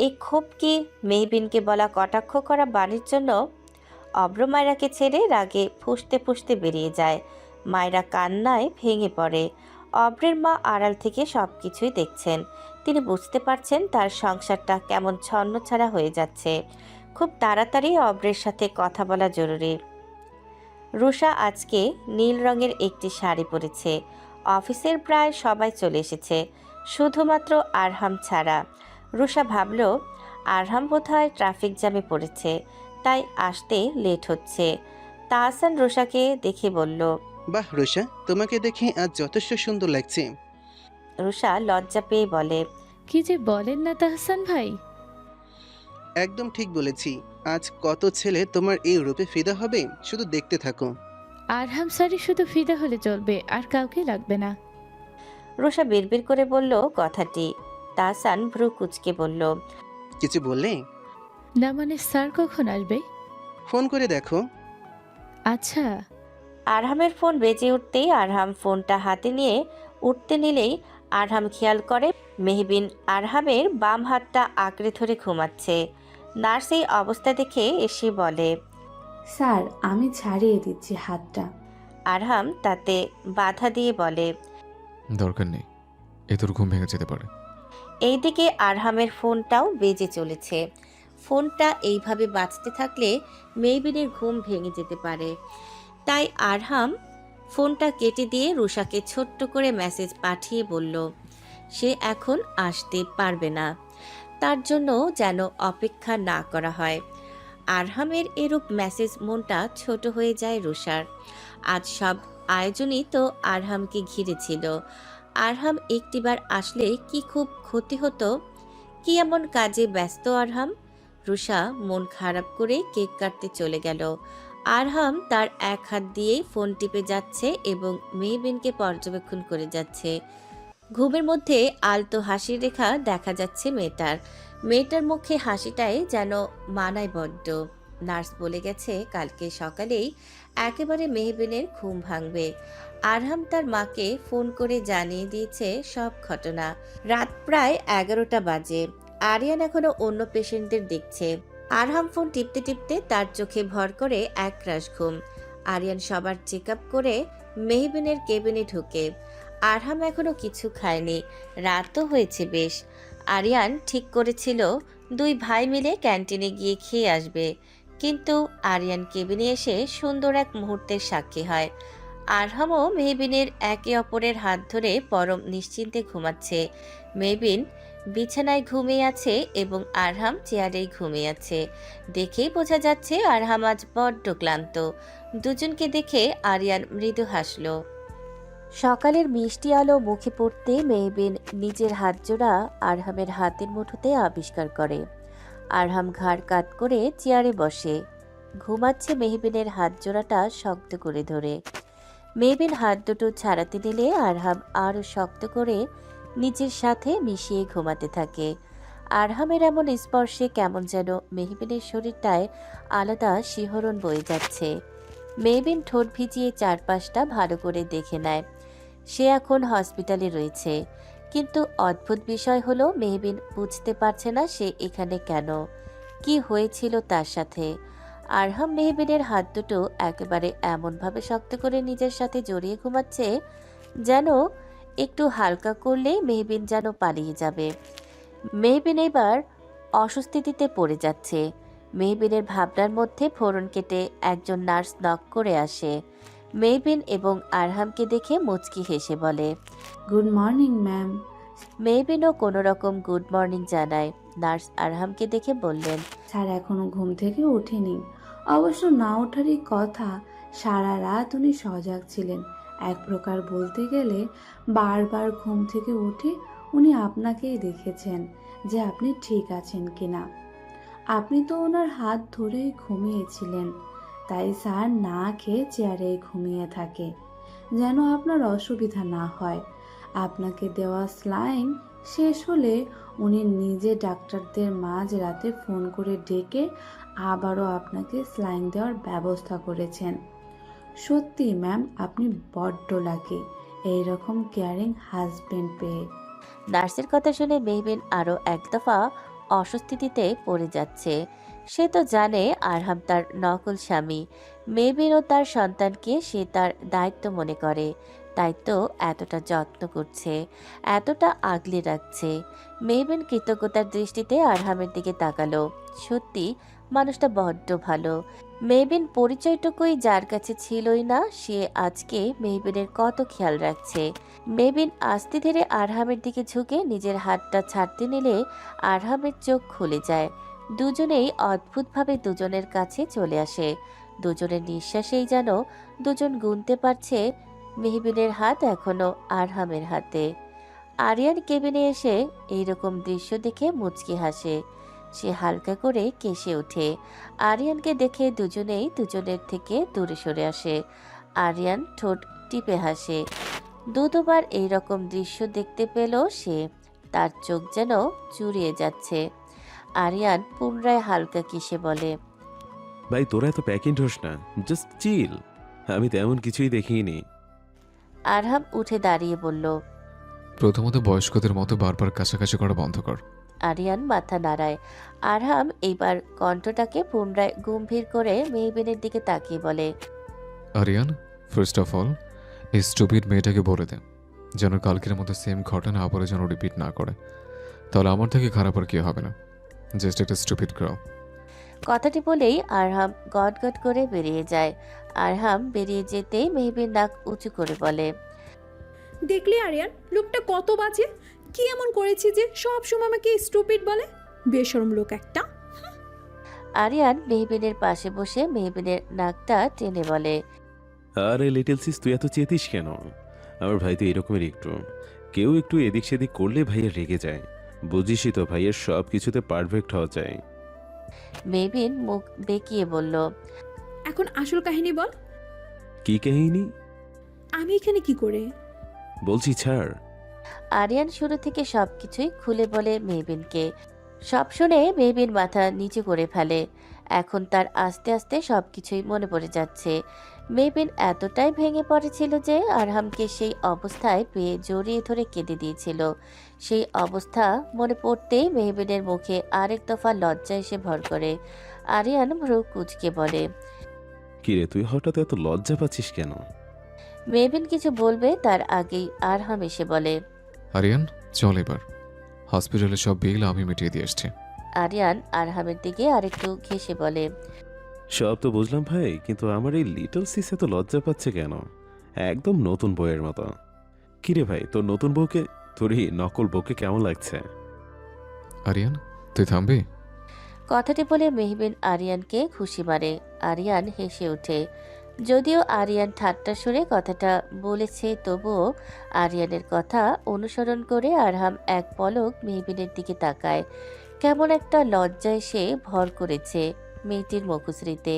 এই ক্ষোভ কি মেহবিনকে বলা কটাক্ষ করা বাণীর জন্য? অব্র মায়রাকে ছেড়ে রাগে ফুঁসতে ফুঁসতে বেরিয়ে যায়। মায়রা কান্নায় ভেঙে পড়ে। অব্রের মা আড়াল থেকে সব কিছুই দেখছেন। তিনি বুঝতে পারছেন তার সংসারটা কেমন ছন্নছাড়া হয়ে যাচ্ছে। খুব তাড়াতাড়ি অব্রের সাথে কথা বলা জরুরি। রুষা আজকে নীল রঙের একটি শাড়ি পরেছে। অফিসের প্রায় সবাই চলে এসেছে, শুধুমাত্র আরহাম ছাড়া। রুষা ভাবল আরহাম বোধহয় ট্রাফিক জ্যামে পড়েছে, তাই আসতে লেট হচ্ছে। তাহসান রুষাকে দেখে বলল, বাহ রুষা, তোমাকে দেখে আজ যথেষ্ট সুন্দর লাগছে। রুষা লজ্জা পেয়ে বলে, কি যে বলেন না তাহসান ভাই। একদম ঠিক বলেছি। আজ কত ছেলে তোমার এই রূপে ফিদা হবে, শুধু দেখতে থাকো। আরহাম স্যারই শুধু ফিদা হলে চলবে, আর কাউকে লাগবে না। রুষা বিড়বিড় করে বলল কথাটি। তাহসান ভ্রু কুঁচকে বলল, কিছু বললে? না মানে স্যার কখন আসবে? ফোন করে দেখো। আচ্ছা। আরহামের ফোন বেজে উঠতেই আরহাম ফোনটা হাতে নিয়ে উঠতে নিলেই আরহাম খেয়াল করে মেহবিন আরহামের বাম হাতটা আঁকড়ে ধরে ঘুমাচ্ছে। নার্স এই অবস্থা দেখে এসে বলে, স্যার আমি ছাড়িয়ে দিচ্ছি হাতটা। আরহাম তাতে বাধা দিয়ে বলে, দরকার নেই, এ তোর ঘুম ভেঙে যেতে পারে। এইদিকে আরহামের ফোনটাও বেজে চলেছে। ফোনটা এইভাবে বাজতে থাকলে মেহবিনের ঘুম ভেঙে যেতে পারে। তাই আরহাম ফোনটা কেটে দিয়ে রুষাকে ছোট্ট করে মেসেজ পাঠিয়ে বলল সে এখন আসতে পারবে না, তার জন্য যেন অপেক্ষা না করা হয়। আরহামের এরূপ মেসেজ মনটা ছোট হয়ে যায় রুষার। আজ সব আয়োজনই তো আরহামকে ঘিরে ছিল। আরহাম একটিবার আসলে কি খুব ক্ষতি হতো? কি এমন কাজে ব্যস্ত আরহাম? রুষা মন খারাপ করে কেক কাটতে চলে গেল। আরহাম তার এক হাত দিয়েই ফোন টিপে যাচ্ছে এবং মেহবিনকে পর্যবেক্ষণ করে যাচ্ছে। ঘুমের মধ্যে আলতো হাসির রেখা দেখা যাচ্ছে মেয়েটার মুখে হাসিটাই যেন মানায় বড্ড। নার্স বলে গেছে কালকে সকালেই একেবারে মেহবিনের ঘুম ভাঙবে। আরহাম তার মাকে ফোন করে জানিয়ে দিয়েছে সব ঘটনা। রাত প্রায় 11টা বাজে। আরিয়ান এখনো অন্য পেশেন্টদের দেখছে। আরহাম ফোন টিপতে টিপতে তার চোখে ভর করে একরাশ ঘুম। আরিয়ান সবার চেক আপ করে মেহবিনের কেবিনে ঢুকে। আরহাম এখনো কিছু খায়নি, রাতও হয়েছে বেশ। আরিয়ান ঠিক করেছিল দুই ভাই মিলে ক্যান্টিনে গিয়ে খেয়ে আসবে, কিন্তু আরিয়ান কেবিনে এসে সুন্দর এক মুহূর্তের সাক্ষী হয়। আরহামও মেহবিনের একে অপরের হাত ধরে পরম নিশ্চিন্তে ঘুমাচ্ছে। মেহবিন বিছানায় ঘুমিয়ে আছে এবং আরহাম চেয়ারেই ঘুমিয়ে আছে। দেখেই বোঝা যাচ্ছে আরহাম আজ বড্ড ক্লান্ত। দুজনকে দেখে আরিয়ান মৃদু হাসল। সকালের মিষ্টি আলো মুখে পড়তে মেহবিন নিজের হাতজোড়া আরহামের হাতের মুঠোতে আবিষ্কার করে। আরহাম ঘাড় কাত করে চেয়ারে বসে ঘুমাচ্ছে, মেহবিনের হাতজোড়াটা শক্ত করে ধরে। মেহবিন হাত দুটো ছাড়াতে নিলে আরহাম আরও শক্ত করে নিজের সাথে মিশিয়ে ঘুমাতে থাকে। আরহামের এমন স্পর্শে কেমন যেন মেহবিনের শরীরটায় আলাদা শিহরণ বয়ে যাচ্ছে। মেহবিন ঠোঁট ভিজিয়ে চারপাশটা ভালো করে দেখে নেয়। সে এখন হসপিটালে রয়েছে, কিন্তু অদ্ভুত বিষয় হলো মেহবিন বুঝতে পারছে না সে এখানে কেন, কি হয়েছিল তার সাথে। আরহাম মেহবিনের হাত দুটো একেবারে এমনভাবে শক্ত করে নিজের সাথে জড়িয়ে ঘুমাচ্ছে যেন একটু হালকা করলেই মেহবিন যেন পালিয়ে যাবে। মেহবিন এবার অস্বস্তিতে পড়ে যাচ্ছে। মেহবিনের ভাবনার মধ্যে ফোড়ন কেটে একজন নার্স নক করে আসে। মেহবিন এবং আরহামকে দেখে মুচকি হেসে বলে, গুড মর্নিং ম্যাম। মেহবিনও কোনো রকম গুড মর্নিং জানায়। নার্স আরহামকে দেখে বললেন, স্যার এখনো ঘুম থেকে ওঠেনি। অবশ্য না ওঠারই কথা, সারা রাত উনি সজাগ ছিলেন। এক প্রকার বলতে গেলে বারবার ঘুম থেকে উঠে উনি আপনাকেই দেখেছেন যে আপনি ঠিক আছেন কিনা। আপনি তো ওনার হাত ধরেই ঘুমিয়েছিলেন, তাই স্যার না খেয়ে চেয়ারে ঘুমিয়ে থাকে যেন আপনার অসুবিধা না হয়। আপনাকে দেওয়া স্লাইন শেষ হলে উনি নিজে ডাক্তারদের মাঝ রাতে ফোন করে ডেকে আবারও আপনাকে স্লাইন দেওয়ার ব্যবস্থা করেছেন। সত্যি ম্যাম, আপনি বড্ড লাকি এইরকম কেয়ারিং হাজবেন্ড পেয়ে। নার্সের কথা শুনে মেহবিন আরও এক দফা অস্বস্তিতে পড়ে যাচ্ছে। সে তো জানে আরহাম তার নকল স্বামী। মেহবিনও তার সন্তানকে সে তার দায়িত্ব মনে করে, তাই তো এতটা যত্ন করছে, এতটা আগলে রাখছে। মেহবিন কৃতজ্ঞতার দৃষ্টিতে আরহামের দিকে তাকালো। সত্যি মানুষটা বড্ড ভালো। মেহবিন পরিচয়টুকুই যার কাছে ছিলই না, সে আজকে মেহবিনের কত খেয়াল রাখছে। মেহবিন আস্তে ধীরে আরহামের দিকে ঝুঁকে নিজের হাতটা ছাড়তে নিলে আরহামের চোখ খুলে যায়। দুজনেই অদ্ভুতভাবে দুজনের কাছে চলে আসে। দুজনের নিঃশ্বাসেই যেন দুজন গুনতে পারছে মেহবিনের হাত এখনো আরহামের হাতে। আরিয়ান কেবিনে এসে এইরকম দৃশ্য দেখে মুচকি হাসে। সে হালকা করে কেসে ওঠে। আরিয়ানকে দেখে দুজনেই দুজনের থেকে দূরে সরে আসে। আরিয়ান ঠোঁট টিপে হাসে। দুবার এইরকম দৃশ্য দেখতে পেল সে। তার চোখ যেন চুরিয়ে যাচ্ছে। আরিয়ান পুনরায় হালকা কেসে বলে, ভাই তোরা এত প্যাকেট হোস না, জাস্ট চিল। আমি তেমন কিছুই দেখিনি। আরহাম উঠে দাঁড়িয়ে বলল, প্রথমত বয়স্কদের মতো বারবার কাছাকাছি করা বন্ধ কর। আরিয়ান মাথা নাড়ায়। আরহাম এইবার কণ্ঠটাকে পুনরায় গম্ভীর করে মেহবিনের দিকে তাকিয়ে বলে, আরিয়ান, ফার্স্ট অফ অল এই স্টুপিড মেয়েটাকে বলে দে যেন কালকের মতো সেম ঘটনা আবার যেন রিপিট না করে। তাহলে আমার থেকে খারাপ আর কি হবে না, জাস্ট একটা স্টুপিড গার্ল। কথাটি বলেই আরহাম গটগট করে বেরিয়ে যায়। আরহাম বেরিয়ে যেতেই মেহবিন নাক উঁচু করে বলে, দেখলি আরিয়ান, লোকটা কত বাজে! কি এমন করেছি যে সব সময় আমাকে স্টুপিড বলে? বেশরম লোক একটা। আরিয়ান মেহবিনের পাশে বসে মেহবিনের নাকটা টেনে বলে, আরে লিটল সিস, তুই এত চেতিস কেন? আমার ভাই তো এরকমের একটু, কেউ একটু এদিক সেদিক করলে ভাইয়া রেগে যায়। বুঝিসই তো, ভাইয়ের সব কিছুতে পারফেক্ট হওয়া যায়। মেহবিন মুখ বেঁকিয়ে বলল, এখন আসল কাহিনী বল। কি কাহিনী? আমি এখানে কি করে? বলছি ছাড়। আরিয়ান শুরু থেকে সবকিছুই খুলে বলে মেহবিনকে। সব শুনে মেহবিন মাথা নিচু করে ফেলে। এখন তার আস্তে আস্তে সবকিছুই মনে পড়ে যাচ্ছে। মেহবিন এতটাই ভেঙে পড়েছিল যে আরহামকে সেই অবস্থায় পেয়ে জড়িয়ে ধরে কেঁদে দিয়েছিল। সেই অবস্থা মনে পড়তেই মেহবিনের মুখে আরেক দফা লজ্জা এসে ভর করে। আরিয়ান ভ্রু কুঁচকে বলে, কিরে, তুই হঠাৎ এত লজ্জা পাচ্ছিস কেন? মেহবিন কিছু বলবে তার আগেই আরহাম এসে বলে, আরিয়ান চল, এবার হসপিটালে সব বিল আমি মিটিয়ে দিয়ে এসছি। আরিয়ান আরহামের দিকে আরেকটু ঘেঁষে বলে, সব তো বুঝলাম ভাই, কিন্তু আমার এই লিটল সিস এত লজ্জা পাচ্ছে কেন? একদম নতুন বউয়ের মতো। কিরে ভাই, তোর নতুন বউকে, তোর এই নকল বউকে কেমন লাগছে? আরিয়ান তুই থামবি? কথাটি বলে মেহবিন আরিয়ানকে খুশি মারে। আরিয়ান হেসে ওঠে। যদিও আরিয়ান ঠাট্টা সুরে কথাটা বলেছে, তবুও আরিয়ানের কথা অনুসরণ করে আরহাম এক পলক মেহবিনের দিকে তাকায়। কেমন একটা লজ্জা এসে ভর করেছে মেয়েটির মুখশ্রীতে।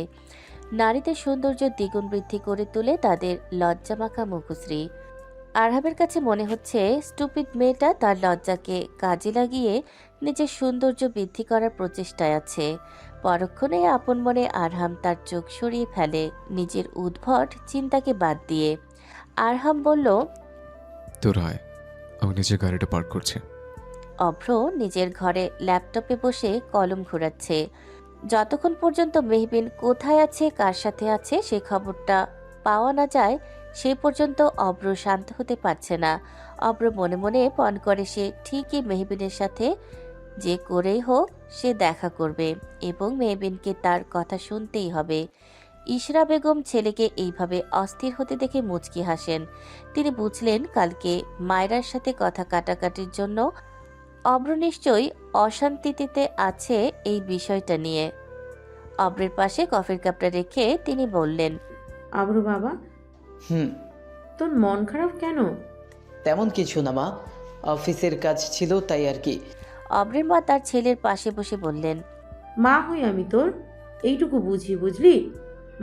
নারীদের সৌন্দর্য দ্বিগুণ বৃদ্ধি করে তোলে তাদের লজ্জামাখা মুখশ্রী। আরহামের কাছে মনে হচ্ছে স্টুপিড মেয়েটা তার লজ্জাকে কাজে লাগিয়ে নিজের সৌন্দর্য বৃদ্ধি করার প্রচেষ্টায় আছে। পরক্ষণে আপন মনে আরহাম তার চোখ সরিয়ে ফেলে নিজের উদ্ভট চিন্তাকে বাদ দিয়ে। আরহাম বলল, তোর আয়, আমি নিজের গাড়িটা পার্ক করছি। অভ্র নিজের ঘরে ল্যাপটপে বসে কলম ঘোরাচ্ছে। যতক্ষণ পর্যন্ত মেহবিন কোথায় আছে, কার সাথে আছে সে খবরটা পাওয়া না যায়, সেই পর্যন্ত অভ্র শান্ত হতে পারছে না। অভ্র মনে মনে পণ করে সে ঠিকই মেহবিনের সাথে যে করেই হোক সে দেখা করবে এবং মেহবিনকে তার কথা শুনতেই হবে। ইশরা বেগম ছেলেকে এইভাবে অস্থির হতে দেখে মুচকি হাসেন। তিনি বুঝলেন কালকে মায়রার সাথে কথা কাটাকাটির জন্য অভ্র নিশ্চয়ই অশান্তিতে আছে এই বিষয়টা নিয়ে। অভ্রের পাশে কফির কাপটা রেখে তিনি বললেন, অভ্র বাবা, হুম। তোর মন খারাপ কেন? তেমন কিছু না মা, অফিসের কাজ ছিল তাই আর কি। অভ্রের মা তার ছেলের পাশে বসে বললেন, মা হই আমি তোর, এইটুকু বুঝি, বুঝলি?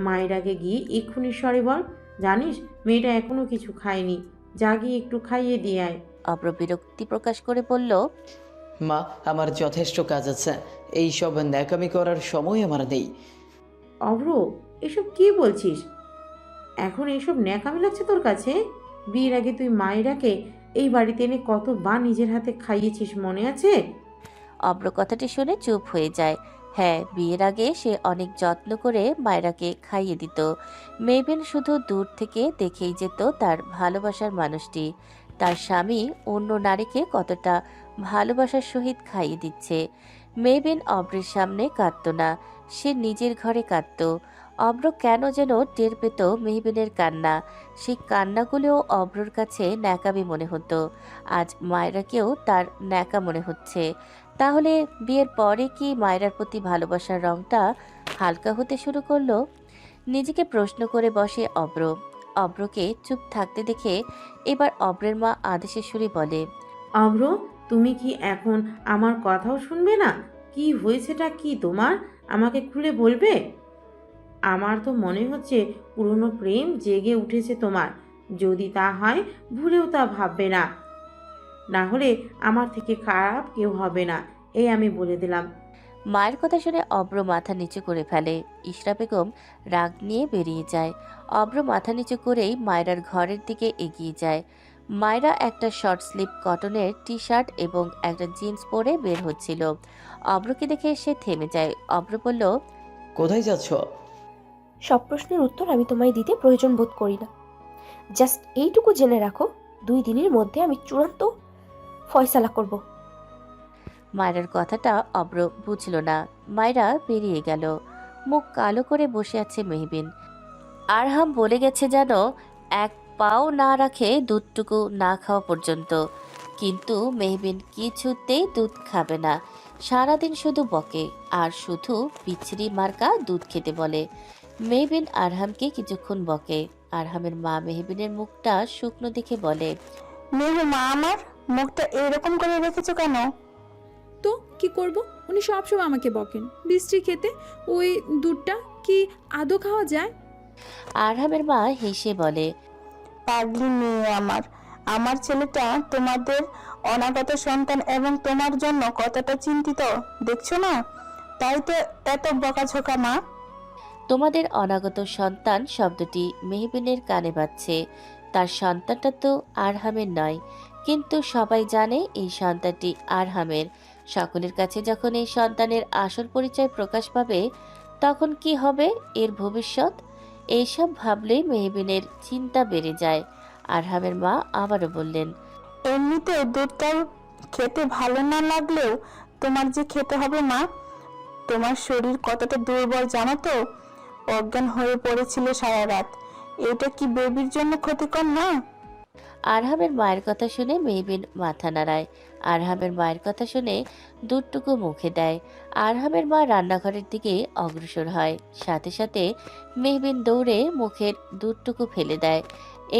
মায়ের আগে গিয়ে এক্ষুনি সরে বল। জানিস মেয়েটা এখনো কিছু খায়নি, যা গিয়ে একটু খাইয়ে দিয়ে আয়। অভ্র বিরক্তি প্রকাশ করে বলল, মা, আমার যথেষ্ট কাজ আছে, এই সব ন্যাকামি করার সময় আমার নেই। অভ্র, এসব কি বলছিস? এখন এইসব ন্যাকামি লাগছে তোর কাছে? বিয়ের আগে তুই মায়েরাকে এই বাড়িতে এনে কতবার নিজের হাতে খাইয়েছিস, মনে আছে? অভ্র কথাটি শুনে চুপ হয়ে যায়। হ্যাঁ, বিয়ের আগে সে অনেক যত্ন করে মায়রাকে খাইয়ে দিত। মেহবিন শুধু দূর থেকে দেখেই যেত তার ভালোবাসার মানুষটি, তার স্বামী অন্য নারীকে কতটা ভালোবাসার সহিত খাইয়ে দিচ্ছে। মেহবিন অভ্রের সামনে কাঁদত না, সে নিজের ঘরে কাঁদত। অভ্র কেন যেন টের পেত মেহবিনের কান্না। সেই কান্নাগুলোও অভ্রর কাছে ন্যাকামি মনে হতো। আজ মায়রাকেও তার ন্যাকা মনে হচ্ছে। তাহলে বিয়ের পরে কি মায়রার প্রতি ভালোবাসার রংটা হালকা হতে শুরু করলো? নিজেকে প্রশ্ন করে বসে অভ্র। অভ্রকে চুপ থাকতে দেখে এবার অভ্রের মা আদেশের সুরে বলে, অভ্র, তুমি কি এখন আমার কথাও শুনবে না? কি হয়েছেটা কি তোমার, আমাকে খুলে বলবে? আমার তো মনে হচ্ছে পুরনো প্রেম জেগে উঠেছে তোমার। যদি তা হয় ভুলেও তা ভাববে না, না হলে আমার থেকে খারাপ কেউ হবে না, এই আমি বলে দিলাম। মায়ের কথা শুনে অভ্র মাথা নিচু করে ফেলে। ইশরা বেগম রাগ নিয়ে বেরিয়ে যায়। অভ্র মাথা নিচু করেই মায়রার ঘরের দিকে এগিয়ে যায়। মায়রা একটা শর্ট স্লিভ কটনের টি শার্ট এবং একটা জিন্স পরে বের হচ্ছিল। অভ্রকে দেখে সে থেমে যায়। অভ্র বলল, কোথায় যাচ্ছ? সব প্রশ্নের উত্তর আমি তোমায় দিতে প্রয়োজন বোধ করি না। জাস্ট এইটুকু জেনে রাখো, 2 দিনের মধ্যে আমি চূড়ান্ত ফয়সালা করব। মায়রার কথাটা অভ্র বুঝল না। মায়রা বেরিয়ে গেল। মুখ কালো করে বসে আছে মেহবিন। আরহাম বলে গেছে যেন এক পাও না রাখে দুধটুকু না খাওয়া পর্যন্ত। কিন্তু মেহবিন কিছুতেই দুধ খাবে না। সারাদিন শুধু বকে আর শুধু বিচ্ছিরি মার্কা দুধ খেতে বলে। মেহবিন আরহামকে কিছুক্ষণ বকে। আরহামের মা মেহবিনের মুখটা শুকনো দেখে বলে, মেহু মা, আমার মুখটা এরকম করে রেখেছো কেন? তো কি করব, উনি সবসময় আমাকে বকেন বৃষ্টি খেতে। ওই দুধটা কি আদৌ খাওয়া যায়? আরহামের মা হেসে বলে, পাগলি মেয়ে আমার, আমার ছেলেটা তোমাদের অনাগত সন্তান এবং তোমার জন্য কতটা চিন্তিত দেখছো না? তাই তো এত বকাঝকা মা। তোমাদের অনাগত সন্তান শব্দটি মেহবিনের কানে বাজছে। তার সন্তানটা তো আরহামের নয়, কিন্তু সবাই জানে এই সন্তানটি আরহামের। সকলের কাছে যখন এই সন্তানের আসল পরিচয় প্রকাশ পাবে তখন কি হবে এর ভবিষ্যৎ? এইসব ভাবলেই মেহবিনের চিন্তা বেড়ে যায়। আরহামের মা আবারও বললেন, এমনিতে দুধটা খেতে ভালো না লাগলেও তোমার যে খেতে হবে মা। তোমার শরীর কতটা দুর্বল জানো তো? অজ্ঞান হয়ে পড়েছিল সারা রাত। এটা কি বেবির জন্য ক্ষতিকর না? আরহামের মায়ের কথা শুনে মেহবিন মাথা নাড়ায়। আরহামের মায়ের কথা শুনে দুধটুকু মুখে দেয়। আরহামের মা রান্নাঘরের দিকে অগ্রসর হয়। সাথে সাথে মেহবিন দৌড়ে মুখের দুধটুকু ফেলে দেয়।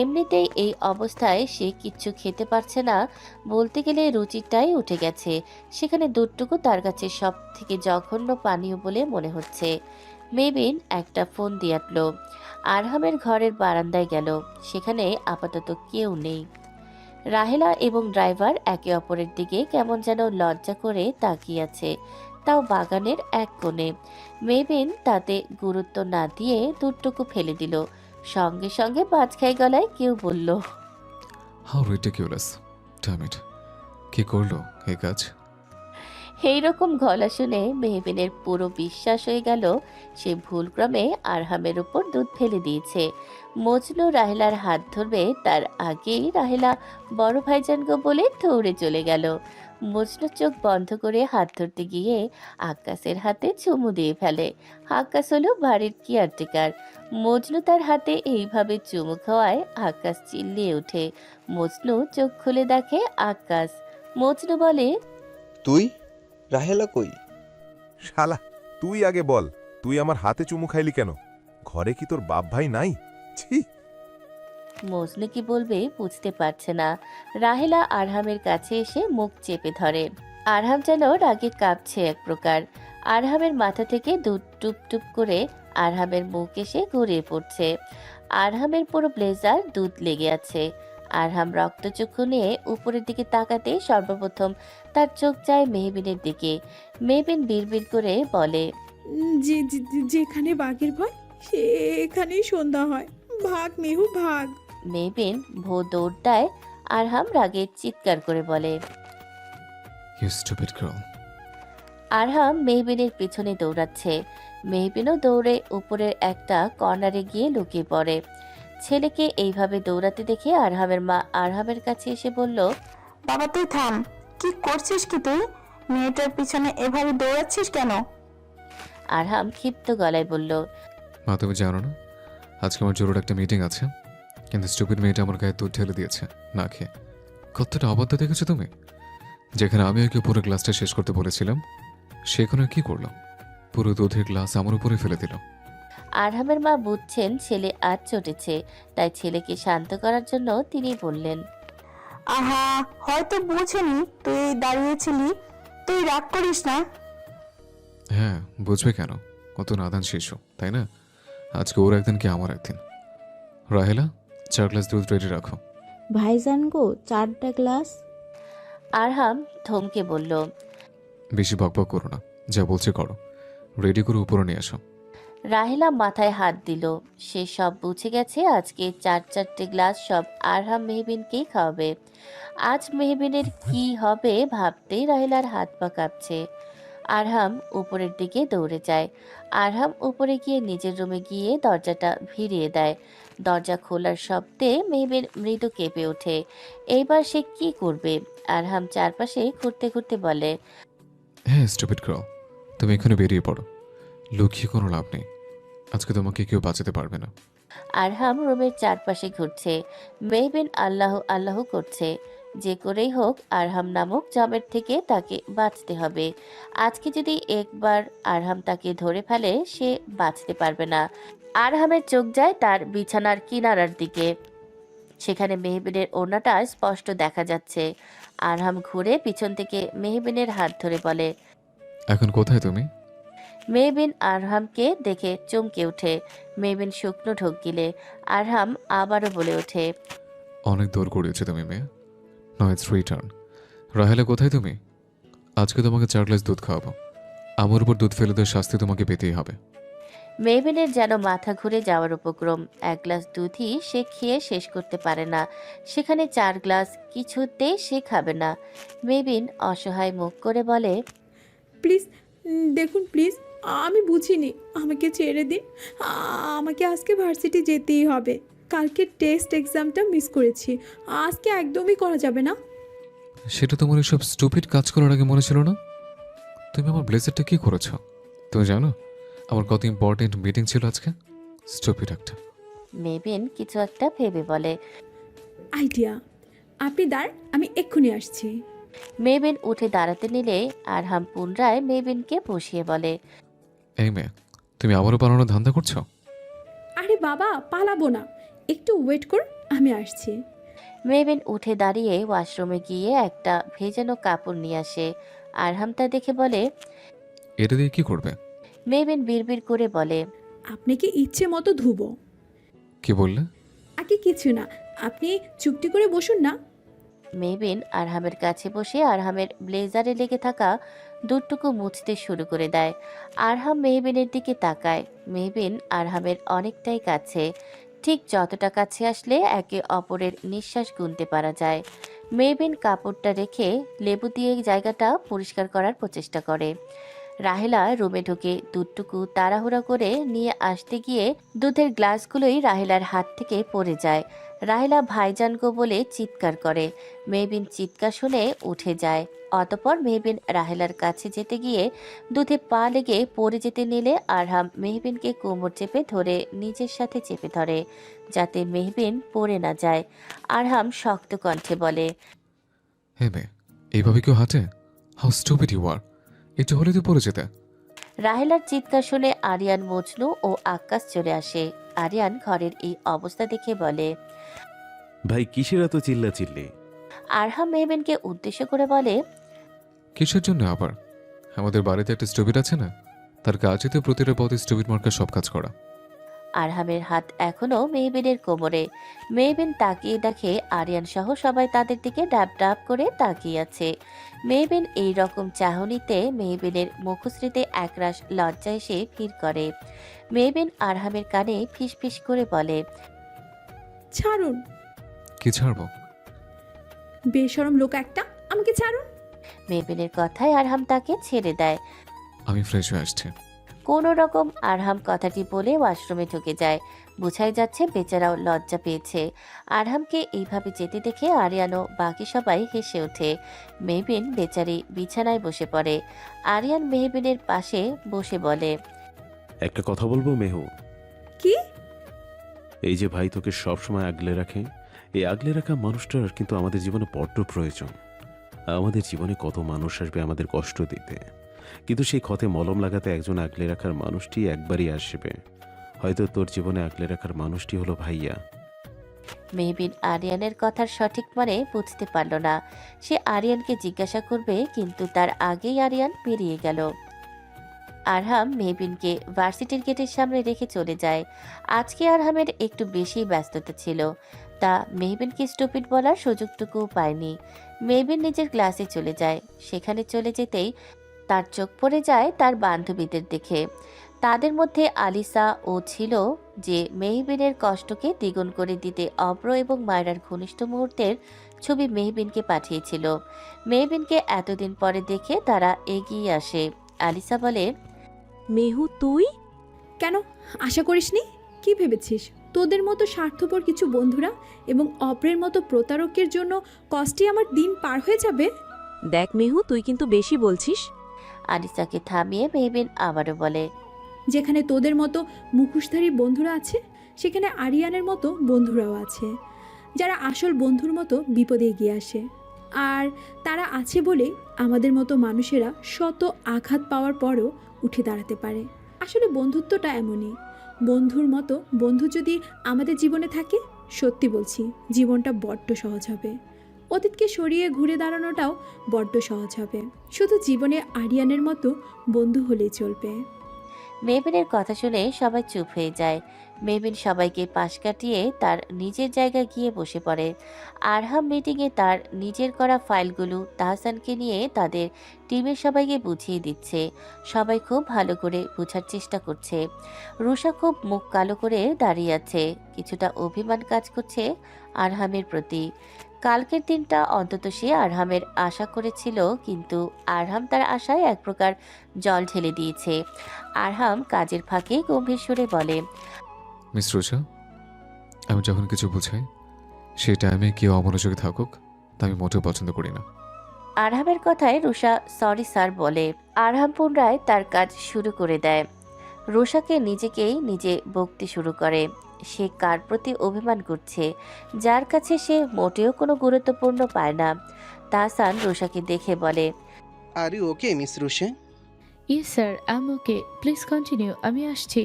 এমনিতেই এই অবস্থায় সে কিচ্ছু খেতে পারছে না, বলতে গেলে রুচিটাই উঠে গেছে। সেখানে দুধটুকু তার কাছে সব থেকে জঘন্য পানীয় বলে মনে হচ্ছে। মেবিন একটা ফোন দিয়ে আটল। আরহামের ঘরের বারান্দায় গেল। সেখানে আপাতত কেউ নেই। রাহেলা এবং ড্রাইভার একে অপরের দিকে কেমন যেন লজ্জা করে তাকিয়ে আছে, তাও বাগানের এক কোণে। মেবিন তাতে গুরুত্ব না দিয়ে দুধটুকু ফেলে দিল। সঙ্গে সঙ্গে বাজখাই গলায় কেউ বলল, হাউ রিডিকুলাস, ড্যাম ইট, কি করলো এই কাজ? এইরকম গলা শুনে মেহবিনের পুরো বিশ্বাস হয়ে গেল সে ভুলক্রমে আরহামের উপর দুধ ফেলে দিয়েছে। মজনু রাহেলার হাত ধরবে তার আগেই রাহেলা বড় ভাইজান গো বলে দৌড়ে চলে গেল। মজনু চোখ বন্ধ করে হাত ধরতে গিয়ে আকাশের হাতে চুমু দিয়ে ফেলে। আকাশ হলো বাড়ির কেয়ারটেকার। মজনু তার হাতে এইভাবে চুমু খাওয়ায় আকাশ চিল্লিয়ে ওঠে। মজনু চোখ খুলে দেখে আকাশ। মজনু বলে, তুই? রাহেলা কই? শালা, তুই আগে বল, তুই আমার হাতে চুমু খাইলি কেন? ঘরে কি তোর বাপ ভাই নাই? ছি! মজনু কি বলবে বুঝতে পারছে না। রাহেলা আরহামের কাছে এসে মুখ চেপে ধরে। আরহাম যেন রাগে কাঁপছে এক প্রকার। আরহামের মাথা থেকে দুধ টুপ টুপ করে আরহামের মুখ এসে গড়িয়ে পড়ছে। আরহামের পুরো ব্লেজার দুধ লেগে আছে। আরহাম রক্তচক্ষু নিয়ে উপরের দিকে তাকাতে সর্বপ্রথম তার চোখ যায় মেহবিনের দিকে। মেহবিন বিড়বিড় করে বলে, যেখানে বাঘের ভয় সেখানেই সন্ধ্যা হয়। ভাগ মেহু ভাগ। মেহবিন ভো দৌড় দেয়। আরহাম রাগে চিৎকার করে বলে, ইউ স্টুপিড গার্ল। আরহাম মেহবিনের পিছনে দৌড়াচ্ছে। মেহবিনও দৌড়ে উপরের একটা কর্নারে গিয়ে লুকিয়ে পড়ে। ছেলেকে এইভাবে দৌড়াতে দেখে আরহামের মা আরহামের কাছে এসে বলল, বাবা তুই থাম, কি করছিস কি তুই? মেয়েটার পিছনে এভাবে দৌড়াচ্ছিস কেন? আরহাম ক্ষিপ্ত গলায় বলল, মা তুমি জানো না, আজকে আমার জরুরি একটা মিটিং আছে, কিন্তু স্টুপিড মেয়েটা আমার গায়ে দুধ ঢেলে দিয়েছে না খেয়ে। কতটা অবাধ্য দেখেছো তুমি? যেখানে আমি ওকে পুরো গ্লাসটা শেষ করতে বলেছিলাম, সেখানে কি করলাম, পুরো দুধের গ্লাস আমার উপরে ফেলে দিল। আরহামের মা বুঝছেন ছেলে আজ চটেছে, তাই ছেলেকে শান্ত করার জন্য তিনি বললেন, আহা, হয়তো বুঝেনি তুই দাঁড়িয়েছিলি, তুই রাগ করিস না। হ্যাঁ, বুঝবে কেন, কত নাদান শিশু তাই না? আজকে ওর একদিন কি আমার একদিন। রাহেলা, 4 গ্লাস দুধ রেডি রাখো। ভাইজান গো, 4টা গ্লাস। আরহাম ধমকে বলল, বেশি বকবক করো না, যা বলছে করো, রেডি করে উপরে নিয়ে আসো। রাহেলা মাথায় হাত দিল। সে সব বুঝে গেছে আজকে 4 গ্লাস সব আরহাম মেহবিনকেই খাওয়াবে। আজ মেহবিনের কি হবে ভাবতেই রাহেলার হাত পা কাঁপছে। আরহাম উপরের দিকে দৌড়ে যায়। আরহাম উপরে গিয়ে নিজের রুমে গিয়ে দরজাটা ভিড়িয়ে দেয়। দরজা খোলার শব্দে মেহবিন মৃদু কেঁপে ওঠে। এইবার সে কি করবে? আরহাম চারপাশে ঘুরতে ঘুরতে বলে, হ্যাঁ স্টুপিড গার্ল, তুমি এখানে বেরিয়ে পড়ো, লুকিয়ে কোনো লাভ নেই, আজকে তোমাকে কেউ বাঁচাতে পারবে না। আরহাম রুমের চারপাশে ঘুরছে। মেহবিন আল্লাহ আল্লাহ করছে। যে করেই হোক আরহাম নামক জামের থেকে তাকে বাঁচতে হবে। আজকে যদি একবার আরহাম তাকে ধরে ফেলে সে বাঁচতে পারবে না। আরহামের চোখ যায় তার বিছানার কিনারার দিকে। সেখানে মেহবিনের ওড়নাটা স্পষ্ট দেখা যাচ্ছে। আরহাম ঘুরে পিছন থেকে মেহবিনের হাত ধরে বলে, এখন কোথায় তুমি? মেহবিন আরহামকে দেখে চমকে ওঠে। মেহবিন শুকনো ঢোক গিলে। আরহাম আবারও বলে ওঠে, অনেক দৌড় করিয়েছো তুমি মেয়ে, নাও ইটস রিটার্ন। রাহেলা কোথায় তুমি? আজকে তোমাকে 4 গ্লাস দুধ খাওয়াবো, আমার উপর দুধ ফেলে দেওয়ার শাস্তি তোমাকে পেতেই হবে। মেহবিনের যেন মাথা ঘুরে যাওয়ার উপক্রম। 1 গ্লাস দুধই সে খেয়ে শেষ করতে পারে না, সেখানে 4 গ্লাস কিছুতেই সে খাবে না। মেহবিন অসহায় মুখ করে বলে, প্লিজ দেখুন, প্লিজ আমি বুঝিনি, আমাকে ছেড়ে দিন। আমাকে আজকে ভার্সিটি যেতেই হবে। কালকে টেস্ট এক্সামটা মিস করেছি, আজকে একদমই করা যাবে না। সেটা তোমার এসব স্টুপিড কাজ করার আগে মনে ছিল না? তুমি আমার ব্লেজারটা কি করেছো তুমি জানো? আমার কত ইম্পর্টেন্ট মিটিং ছিল আজকে। স্টুপিড একটা। মেহবিন কিছু একটা ভেবে বলে, আইডিয়া, আপনি দাঁড়, আমি এক্ষুনি আসছি। মেহবিন উঠে দাঁড়াতে নিলে আরহাম পুনরায় মেহবিনকে বসিয়ে বলে, এই মেয়ে, তুমি আবারও পালানোর ধান্দা করছো? আরে বাবা, পালাবো না, একটু ওয়েট কর, আমি আসছি। মেহবিন উঠে দাঁড়িয়ে ওয়াশরুমে গিয়ে একটা ভেজানো কাপড় নিয়ে আসে। আরহাম তা দেখে বলে, এটা দিয়ে কি করবে? মেহবিন বিড়বিড় করে বলে, আপনাকে ইচ্ছে মতো ধুবো। কি বললে? আগে কিছু না, আপনি চুপটি করে বসুন না। মেহবিন আরহামের কাছে বসে আরহামের ব্লেজারে লেগে থাকা দুধটুকু মুছতে শুরু করে দেয়। আরহাম মেহবিনের দিকে তাকায়। মেহবিন আরহামের অনেকটাই কাছে, ঠিক যতটা কাছে আসলে একে অপরের নিঃশ্বাস গুনতে পারা যায়। মেহবিন কাপড়টা রেখে লেবু দিয়ে জায়গাটা পরিষ্কার করার প্রচেষ্টা করে। রাহেলা রুমে ঢুকে দুধটুকু তাড়াহুড়া করে নিয়ে আসতে গিয়ে দুধের গ্লাসগুলোই রাহেলার হাত থেকে পড়ে যায়। রাহেলা ভাইজান গো বলে চিৎকার করে। মেহবিন চিৎকার শুনে উঠে যায়। অতঃপর মেহবিন রাহেলার কাছে যেতে গিয়ে দুধে পা লেগে পড়ে যেতে নিলে আরহাম মেহবিনকে কোমর চেপে ধরে নিজের সাথে চেপে ধরে, যাতে মেহবিন পড়ে না যায়। আরহাম শক্ত কণ্ঠে বলে, হে মেয়ে, এইভাবে কেউ হাঁটে? How stupid you are! একটু হলে তো পড়ে যেতে। রাহেলার চিৎকার শুনে আরিয়ান, মজনু ও আকাশ চলে আসে। আরিয়ান ঘরের এই অবস্থা দেখে বলে, ভাই কিসের এত চিল্লাচিল্লি? আরহাম মেহবিনকে উদ্দেশ্য করে বলে, কিসের জন্য আবার? আমাদের বাড়িতে একটা স্টুপিড আছে না, তার কাজই তো প্রতিটা পথে স্টুপিড মার্কার সব কাজ করা। আরহামের হাত এখনো মেহবিনের কোমরে। মেহবিন তাকিয়ে দেখে আরিয়ান সহ সবাই তাদের দিকে ডাব ডাব করে তাকিয়ে আছে। মেহবিন এই রকম চাহনিতে মেহবিনের মুখশ্রীতে একরাশ লজ্জা এসে ভিড় করে। মেহবিন আরহামের কানে ফিস ফিস করে বলে, ছাড়ুন, কি ছাড়বো? বেশরম লোক একটা, আমাকে ছাড়ুন। মেহবিনের কথায় আরহাম তাকে ছেড়ে দেয়। আমি ফ্রেশ হয়ে আসছি। কোনো রকম আরহাম কথাটি বলে ওয়াশরুমে ঢুকে যায়। বোঝাই যাচ্ছে বেচারাও লজ্জা পেয়েছে। আরহামকে এইভাবে যেতে দেখে আরিয়ানও বাকি সবাই হেসে ওঠে। মেহবিন বেচারি বিছানায় বসে পড়ে। আরিয়ান মেহবিনের পাশে বসে বলে, একটা কথা বলবো মেহু? কি? এই যে ভাই তোকে সবসময় আগলে রাখে, এই আগলে রাখা মানুষটার কিন্তু আমাদের জীবনে বড্ড প্রয়োজন। আমাদের জীবনে কত মানুষ আসবে আমাদের কষ্ট দিতে, কিন্তু সেই ক্ষতে মলম লাগাতে একজন আগলে রাখার মানুষটি একবারই আসবে। হয়তো তোর জীবনে আগলে রাখার মানুষটি হলো ভাইয়া। মেহবিন আরিয়ানের কথার সঠিক মানে বুঝতে পারল না। সে আরিয়ানকে জিজ্ঞাসা করবে, কিন্তু তার আগেই আরিয়ান পেরিয়ে গেল। আরহাম মেহবিনকে ভার্সিটির গেটের সামনে রেখে চলে যায়। আজকে আরহামের একটু বেশি ব্যস্ততা ছিল, তা মেহবিনকে স্টুপিড বলার সুযোগটুকু পায়নি। মেহবিন নিজের ক্লাসে চলে যায়। সেখানে চলে যেতেই তার চোখ পড়ে যায় তার বান্ধবীদের দেখে। তাদের মধ্যে আলিসা ও ছিল, যে মেহবিনের কষ্টকে দ্বিগুণ করে দিতে অব্র এবং মায়রার ঘনিষ্ঠ মুহূর্তের ছবি মেহবিনকে পাঠিয়েছিল। মেহবিনকে এতদিন পরে দেখে তারা এগিয়ে আসে। আলিসা বলে, মেহু তুই? কেন, আশা করিসনি? কি ভেবেছিস তোদের মতো স্বার্থপর কিছু বন্ধুরা এবং অপরের মতো প্রতারকের জন্য কষ্টে আমার দিন পার হয়ে যাবে? দেখ মেহু, তুই কিন্তু বেশি বলছিস। আলিসাকে থামিয়ে মেহবিন আবারও বলে, যেখানে তোদের মতো মুখোশধারী বন্ধুরা আছে, সেখানে আরিয়ানের মতো বন্ধুরাও আছে, যারা আসল বন্ধুর মতো বিপদে এগিয়ে আসে। আর তারা আছে বলে আমাদের মতো মানুষেরা শত আঘাত পাওয়ার পরও উঠে দাঁড়াতে পারে। আসলে বন্ধুত্বটা এমনই। বন্ধুর মতো বন্ধু যদি আমাদের জীবনে থাকে, সত্যি বলছি, জীবনটা বড্ড সহজ হবে। অতীতকে সরিয়ে ঘুরে দাঁড়ানোটাও বড্ড সহজ হবে। শুধু জীবনে আরিয়ানের মতো বন্ধু হলেই চলবে। মেহবিনের কথা শুনে সবাই চুপ হয়ে যায়। মেহবিন সবাইকে পাশ কাটিয়ে তার নিজের জায়গায় গিয়ে বসে পড়ে। আরহাম মিটিংয়ে তার নিজের করা ফাইলগুলো তাহসানকে নিয়ে তাদের টিমের সবাইকে বুঝিয়ে দিচ্ছে। সবাই খুব ভালো করে বোঝার চেষ্টা করছে। রুষা খুব মুখ কালো করে দাঁড়িয়ে আছে, কিছুটা অভিমান কাজ করছে আরহামের প্রতি। কালকের দিনটা অন্তত সে আরহামের আশা করেছিল, কিন্তু আরহাম তার আশায় এক প্রকার জল ঢেলে দিয়েছে। আরহাম কাজের ফাঁকে গম্ভীর সুরে বলে, মিস রুষা, আমি যখন কিছু বুঝাই সেই টাইমে কেউ অমনোযোগী থাকুক, তা আমি মোটেও পছন্দ করি না। আরহামের কথায় রুষা সরি স্যার বলে। আরহাম পুনরায় তার কাজ শুরু করে দেয়। রুষাকে নিজেকেই নিজে বকতে শুরু করে। সে কার প্রতি অভিমান করছে, যার কাছে সে মোটেও কোনো গুরুত্বপূর্ণ পায় না। তাহসান রুষাকে দেখে বলে, are you okay miss Rusha? Yes sir, I am okay, please continue, আমি আসছি।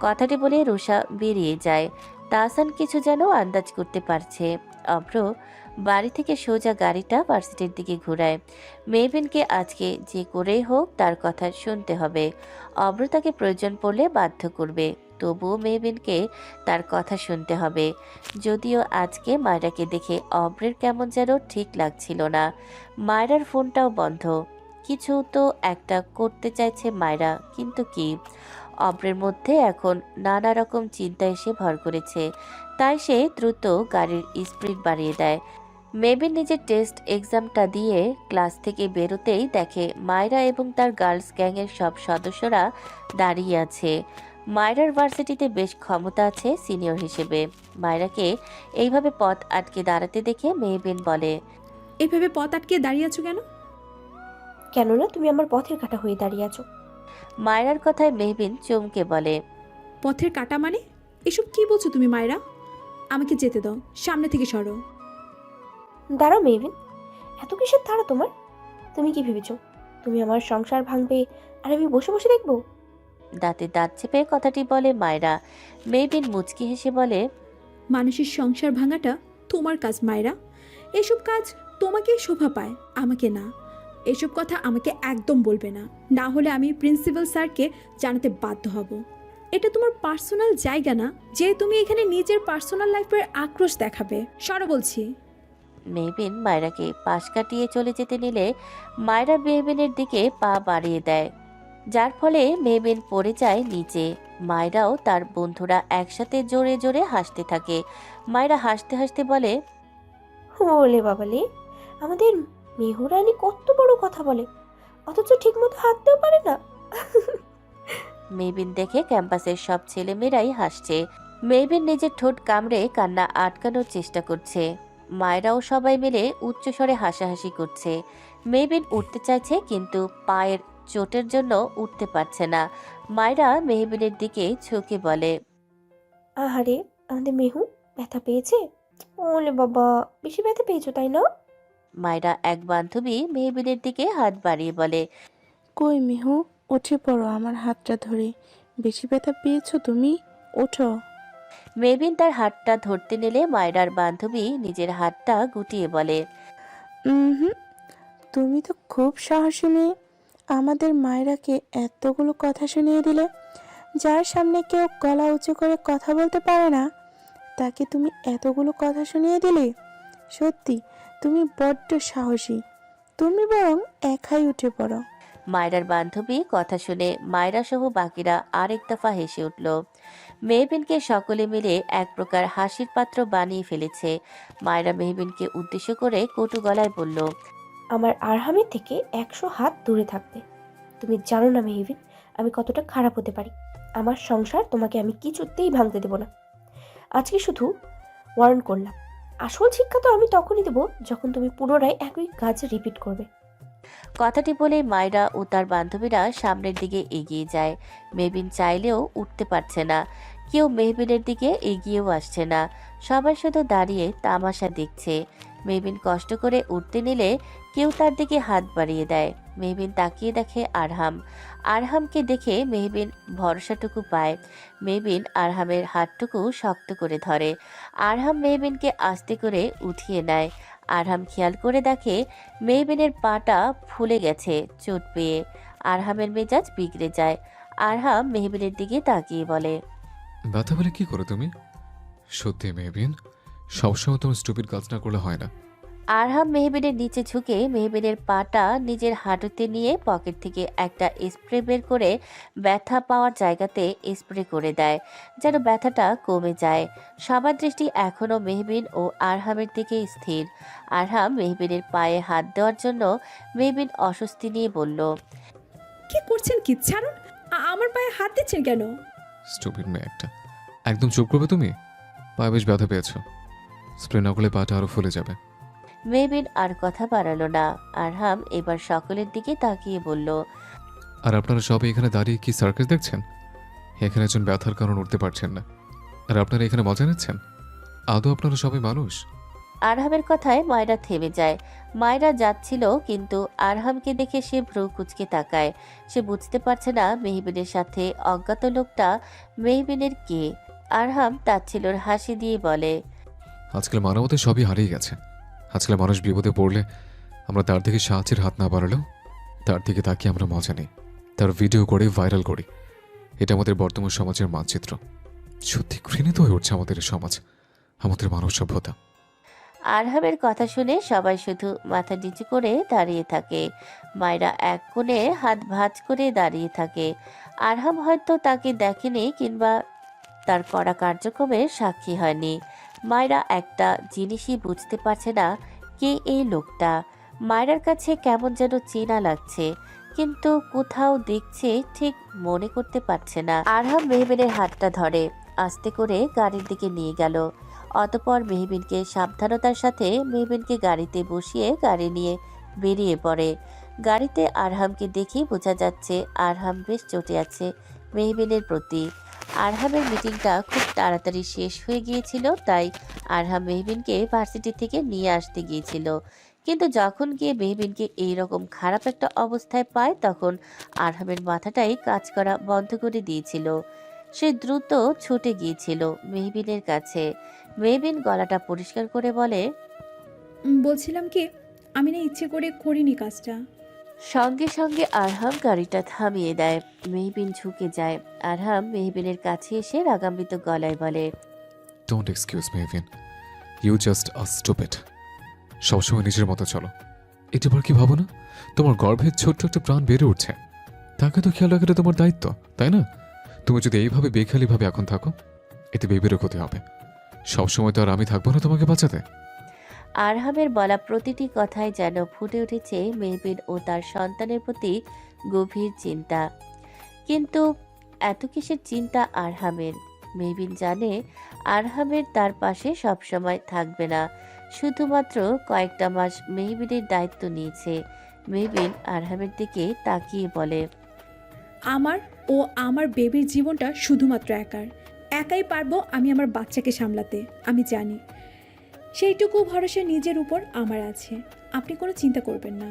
কথাটি বলে রুষা বেরিয়ে যায়। তাহসান কিছু যেন আন্দাজ করতে পারছে। অভ্র বাড়ি থেকে সোজা গাড়িটা ভার্সিটির দিকে ঘোরায়। মেহবিনকে আজকে যে করেই হোক তার কথা শুনতে হবে। অভ্র তাকে প্রয়োজন পড়লে বাধ্য করবে, তবুও মেহবিনকে তার কথা শুনতে হবে। যদিও আজকে মায়রাকে দেখে অভ্রের কেমন যেন ঠিক লাগছিল না। মায়রার ফোনটাও বন্ধ। কিছু তো একটা করতে চাইছে মায়রা, কিন্তু কি? অভ্রের মধ্যে এখন নানা রকম চিন্তা এসে ভর করেছে, তাই সে দ্রুত গাড়ির স্পিড বাড়িয়ে দেয়। মেবিন নিজের টেস্ট এক্সামটা দিয়ে ক্লাস থেকে বেরোতেই দেখে মায়রা এবং তার গার্লস গ্যাংয়ের সব সদস্যরা দাঁড়িয়ে আছে। মায়রার ভার্সিটিতে বেশ ক্ষমতা আছে সিনিয়র হিসেবে। মায়রাকে এইভাবে পথ আটকে দাঁড়াতে দেখে মেহবিন বলে, এভাবে পথ আটকে দাঁড়িয়ে আছো কেন? কেননা তুমি আমার পথের কাঁটা হয়ে দাঁড়িয়ে আছো। মায়রার কথায় মেহবিন চমকে বলে, পথের কাটা মানে? এসব কি বলছো তুমি মায়রা? আমাকে যেতে দাও, সামনে থেকে সরো। দাঁড়াও মেহবিন, এত কিসের তাড়া তোমার? তুমি কি ভেবেছো তুমি আমার সংসার ভাঙবে আর আমি বসে বসে দেখবো? দাঁতে দাঁত চেপে কথাটি বলে মায়রা। মেহবিন মুচকি হেসে বলে, মানুষের সংসার ভাঙাটা তোমার কাজ মায়রা। এসব কাজ তোমাকেই শোভা পায়, আমাকে না। এসব কথা আমাকে একদম বলবে না, না হলে আমি প্রিন্সিপাল স্যারকে জানাতে বাধ্য হব। এটা তোমার পার্সোনাল জায়গা না যে তুমি এখানে নিজের পার্সোনাল লাইফের আক্রোশ দেখাবে। সরো বলছি। মেহবিন মায়রাকে পাশ কাটিয়ে চলে যেতে নিলে মায়রা মেহবিনের দিকে পা বাড়িয়ে দেয়, যার ফলে মেহবিন পড়ে যায় নিচে। মায়রাও তার বন্ধুরা একসাথে জোরে জোরে হাসতে থাকে। মায়রা হাসতে হাসতে বলে, ওলে বাবালে, আমাদের মেহুরানি কত বড় কথা বলে, অথচ ঠিক মতো হাঁটতেও পারে না। মেহবিন দেখে ক্যাম্পাসের সব ছেলেমেয়েরাই হাসছে। মেহবিন নিজের ঠোঁট কামড়ে কান্না আটকানোর চেষ্টা করছে। মায়েরাও সবাই মিলে উচ্চস্বরে হাসাহাসি করছে। মেহবিন উঠতে চাইছে, কিন্তু পায়ের চোটের জন্য উঠতে পারছে না। মায়েরা মেহবিনের দিকে ঝুঁকে বলে, আহারে, আমাদের মেহু ব্যথা পেয়েছে। ওলে বাবা, বেশি ব্যথা পেয়েছো তাই না? মায়েরা এক বান্ধবী মেহবিনের দিকে হাত বাড়িয়ে বলে, কই মেহু, উঠে পড়ো আমার হাতটা ধরে। বেশি ব্যথা পেয়েছো তুমি? ওঠো। মেহবিন তার হাতটা ধরতে নিলে মায়রার বান্ধবী নিজের হাতটা গুটিয়ে বলে, হুম, তুমি তো খুব সাহসী মেয়ে। আমাদের মায়েরাকে এতগুলো কথা শুনিয়ে দিলে। যার সামনে কেউ গলা উঁচু করে কথা বলতে পারে না, তাকে তুমি এতগুলো কথা শুনিয়ে দিলে। সত্যি তুমি বড্ড সাহসী। তুমি বরং একাই উঠে পড়ো। মায়রার বান্ধবী কথা শুনে মায়রা সহ বাকিরা আরেক দফা হেসে উঠল। মেহবিনকে সকলে মিলে এক প্রকার হাসির পাত্র বানিয়ে ফেলেছে। মায়রা মেহবিনকে উদ্দেশ্য করে কটু গলায় বলল, আমার আরহামের থেকে 100 হাত দূরে থাকবে। তুমি জানো না মেহবিন, আমি কতটা খারাপ হতে পারি। আমার সংসার তোমাকে আমি কিছুতেই ভাঙতে দেব না। আজকে শুধু ওয়ার্ন করলাম, আসল শিক্ষা তো আমি তখনই দেব যখন তুমি পুনরায় একই কাজ রিপিট করবে। কথাটি বলে মায়রা ও তার বান্ধবীরা সামনের দিকে এগিয়ে যায়। মেহবিন চাইলেও উঠতে পারছে না, কেউ মেহবিনের দিকে এগিয়েও আসছে না। সবাই শুধু দাঁড়িয়ে তামাশা দেখছে। মেহবিন কষ্ট করে উঠতে নিলে কেউ তার দিকে হাত বাড়িয়ে দেয়। মেহবিন তাকিয়ে দেখে আরহামকে দেখে মেহবিন ভরসাটুকু পায়। মেহবিন আরহামের হাতটুকু শক্ত করে ধরে। আরহাম মেহবিনকে আস্তে করে উঠিয়ে নেয়। আরহাম খেয়াল করে দেখে মেহবিনের পাটা ফুলে গেছে চোট পেয়ে। আরহামের মেজাজ বিগড়ে যায়। আরহাম মেহবিনের দিকে তাকিয়ে বলে, ব্যথা বলে কি করো তুমি? সত্যি মেহবিন, সবসময় তোমার স্টুপিড কাজ না করলে হয় না। আরহাম মেহবিনের নিচে ঝুঁকে মেহবিনের পাটা নিজের হাঁটুতে নিয়ে পকেট থেকে একটা স্প্রে বের করে ব্যথা পাওয়ার জায়গাতে স্প্রে করে দেয়, যেন ব্যথাটা কমে যায়। সবার দৃষ্টি এখনও মেহবিন ও আরহামের দিকে স্থির। আরহাম মেহবিনের পায়ে হাত দেওয়ার জন্য মেহবিন অস্বস্তি নিয়ে বলল, কি করছেন কি? ছাড়ুন, আমার পায়ে হাত দিচ্ছেন কেন? স্টুপিড মেয়ে একটা, একদম চুপ করবে তুমি। পায়ে বেশ ব্যথা পেয়েছো, স্প্রে না করলে পাটা আরো ফুলে যাবে। মেহবিন আর কথা বাড়ালো না। আরহাম এবার সকলের দিকে তাকিয়ে বলল, আর আপনারা সবাই এখানে দাঁড়িয়ে কি সার্কাস দেখছেন? এখানে একজন ব্যথার কারণ উঠতে পারছেন না, আর আপনারা এখানে মজা নিচ্ছেন? আদৌ আপনারা সবাই মানুষ? আরহামের কথায় মায়রা থেমে যায়। মায়রা যাচ্ছিল, কিন্তু আরহামকে দেখে সে ভ্রু কুঁচকে তাকায়। সে বুঝতে পারছে না মেহবিনের সাথে অজ্ঞাত লোকটা মেহবিনের কে। আরহাম তাচ্ছিলর হাসি দিয়ে বলে, আজকাল মানবতা সবই হারিয়ে গেছে। আজকাল মানুষ বিপদে পড়লে আমরা তার দিকে সাহায্যের হাত না বাড়ালেও তার দিকে তাকিয়ে আমরা মজা নিই, তার ভিডিও করে ভাইরাল করি। এটা আমাদের বর্তমান সমাজের মানচিত্র। সত্যি ঘৃণিত হয়ে উঠছে আমাদের এই সমাজ, আমাদের মানব সভ্যতা। আরহামের কথা শুনে সবাই শুধু মাথা নিচু করে দাঁড়িয়ে থাকে। মায়েরা এক কোণে হাত ভাঁজ করে দাঁড়িয়ে থাকে। আরহাম হয়তো তাকে দেখেনি কিংবা তার করা কার্যক্রমের সাক্ষী হয়নি। মায়েরা একটা জিনিসই বুঝতে পারছে না, কে এই লোকটা। মায়েরার কাছে কেমন যেন চেনা লাগছে, কিন্তু কোথাও দেখছে ঠিক মনে করতে পারছে না। আরহাম মেহবিনের হাতটা ধরে আস্তে করে গাড়ির দিকে নিয়ে গেল। অতঃপর মেহবিনকে সাবধানতার সাথে মেহবিনকে গাড়িতে বসিয়ে গাড়ি নিয়ে বেরিয়ে পড়ে। গাড়িতে আরহামকে দেখেই বোঝা যাচ্ছে আরহাম বেশ চটে আছে মেহবিনের প্রতি। আরহামের মিটিংটা খুব তাড়াতাড়ি শেষ হয়ে গিয়েছিল, তাই আরহাম মেহবিনকে ভার্সিটি থেকে নিয়ে আসতে গিয়েছিল। কিন্তু যখন গিয়ে মেহবিনকে এইরকম খারাপ একটা অবস্থায় পায়, তখন আরহামের মাথাটাই কাজ করা বন্ধ করে দিয়েছিল। সে দ্রুত ছুটে গিয়েছিল মেহবিনের কাছে। মেহবিন গলাটা পরিষ্কার করে বলে, বলছিলাম কি, আমি না ইচ্ছে করে করিনি কাজটা। সঙ্গে সঙ্গে আরহাম গাড়িটা থামিয়ে দেয়। মেহবিন ঝুঁকে যায়। আরহাম মেহবিনের কাছে এসে রাগান্বিত গলায় বলে, don't excuse Mehbin, you just a stupid. সবসময় নিজের মতো চলো। এটা বার কি ভাবো না, তোমার গর্ভের ছোট্ট একটা প্রাণ বেড়ে উঠছে, তাকে তো খেয়াল রাখাটা তোমার দায়িত্ব, তাই না? তুমি যদি এইভাবে বেখালিভাবে এখন থাকো, এতে বেবিরও ক্ষতি হবে। সবসময় তো আর আমি থাকবো না তোমাকে বাঁচাতে। আরহামের বলা প্রতিটি কথায় যেন ফুটে উঠেছে মেহবিন ও তার সন্তানের প্রতি গভীর চিন্তা। কিন্তু এত কিসের চিন্তা আরহামের? মেহবিন জানে আরহামের তার পাশে সবসময় থাকবে না। শুধুমাত্র কয়েকটা মাস মেহবিনের দায়িত্ব নিয়েছে। মেহবিন আরহামের দিকে তাকিয়ে বলে, আমার ও আমার বেবির জীবনটা শুধুমাত্র একাই পারবো আমি আমার বাচ্চাকে সামলাতে। আমি জানি সেইটুকু ভরসা নিজের উপর আমার আছে। আপনি কোনো চিন্তা করবেন না।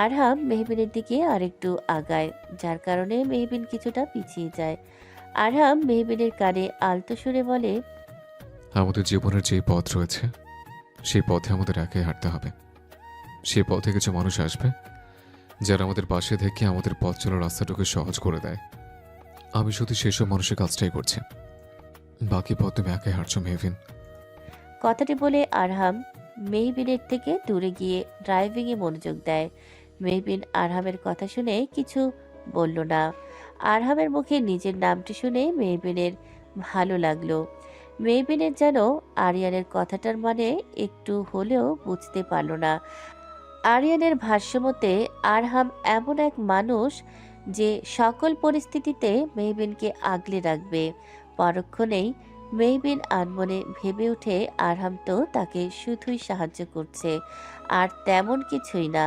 আরহাম মেহবিনের দিকে আরেকটু আগায়, যার কারণে মেহবিন কিছুটা পিছিয়ে যায়। আরহাম মেহবিনের কানে আলতো সুরে বলে, আমাদের জীবনের যে পথ রয়েছে, সেই পথে আমাদের একাই হাঁটতে হবে। সেই পথে কিছু মানুষ আসবে যারা আমাদের পাশে থেকে আমাদের পথ চলার রাস্তাটুকু সহজ করে দেয়। আমি শুধু সেসব মানুষের কাজটাই করছি, বাকি পথ তুমি একাই হাঁটছো মেহবিন। কথাটি বলে আরহাম মেহবিনের থেকে দূরে গিয়ে ড্রাইভিংয়ে মনোযোগ দেয়। মেহবিন আরহামের কথা শুনে কিছু বলল না। আরহামের মুখে নিজের নামটি শুনে মেহবিনের ভালো লাগলো। মেহবিনের যেন আরিয়ানের কথাটার মানে একটু হলেও বুঝতে পারল না। আরিয়ানের ভাষ্যমতে আরহাম এমন এক মানুষ যে সকল পরিস্থিতিতে মেহবিনকে আগলে রাখবে। পরক্ষণেই মেহবিন আনমনে ভেবে ওঠে, আরহাম তো তাকে শুধুই সাহায্য করছে, আর তেমন কিছুই না।